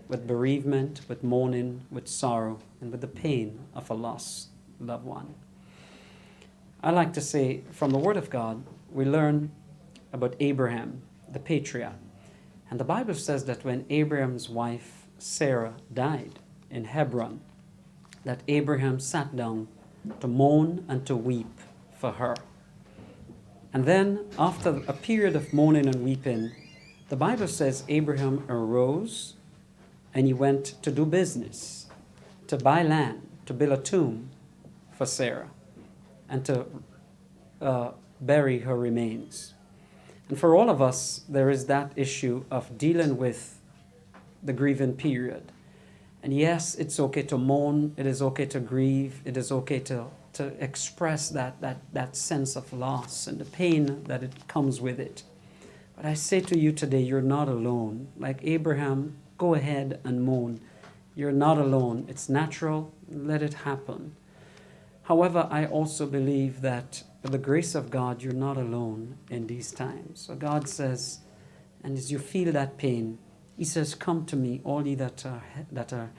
with bereavement, with mourning, with sorrow, and with the pain of a lost loved one. I like to say from the Word of God, we learn about Abraham, the patriarch. And the Bible says that when Abraham's wife Sarah died in Hebron, that Abraham sat down to mourn and to weep for her. And then after a period of mourning and weeping, the Bible says Abraham arose and he went to do business, to buy land, to build a tomb for Sarah, and to bury her remains. And for all of us, there is that issue of dealing with the grieving period. And yes, it's okay to mourn, it is okay to grieve, it is okay to express that sense of loss and the pain that it comes with it. But I say to you today, you're not alone. Like Abraham, go ahead and mourn. You're not alone. It's natural, let it happen. However, I also believe that by the grace of God, you're not alone in these times. So God says, and as you feel that pain, He says, come to me, all ye that are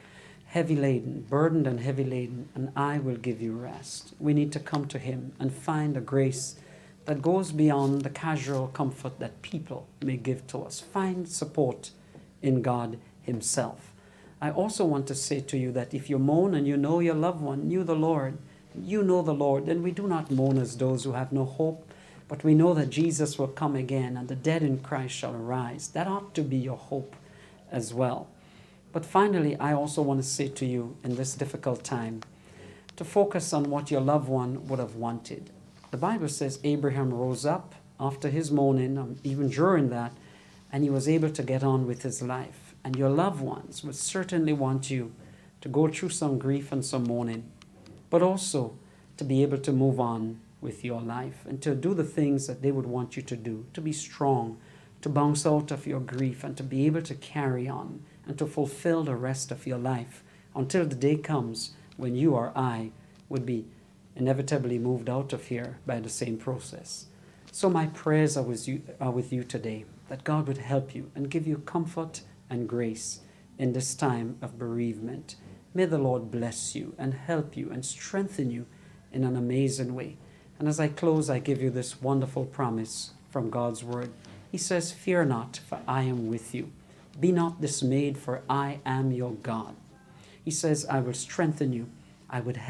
heavy laden, burdened and heavy laden, and I will give you rest. We need to come to Him and find a grace that goes beyond the casual comfort that people may give to us. Find support in God Himself. I also want to say to you that if you mourn and you know your loved one knew the Lord, you know the Lord, then we do not mourn as those who have no hope, but we know that Jesus will come again and the dead in Christ shall arise. That ought to be your hope as well. But finally, I also want to say to you in this difficult time to focus on what your loved one would have wanted. The Bible says Abraham rose up after his mourning, even during that, and he was able to get on with his life. And your loved ones would certainly want you to go through some grief and some mourning, but also to be able to move on with your life and to do the things that they would want you to do, to be strong, to bounce out of your grief and to be able to carry on and to fulfill the rest of your life until the day comes when you or I would be inevitably moved out of here by the same process. So my prayers are with you today, that God would help you and give you comfort and grace in this time of bereavement. May the Lord bless you and help you and strengthen you in an amazing way. And as I close, I give you this wonderful promise from God's word. He says, "Fear not, for I am with you. Be not dismayed, for I am your God." He says, "I will strengthen you. I would help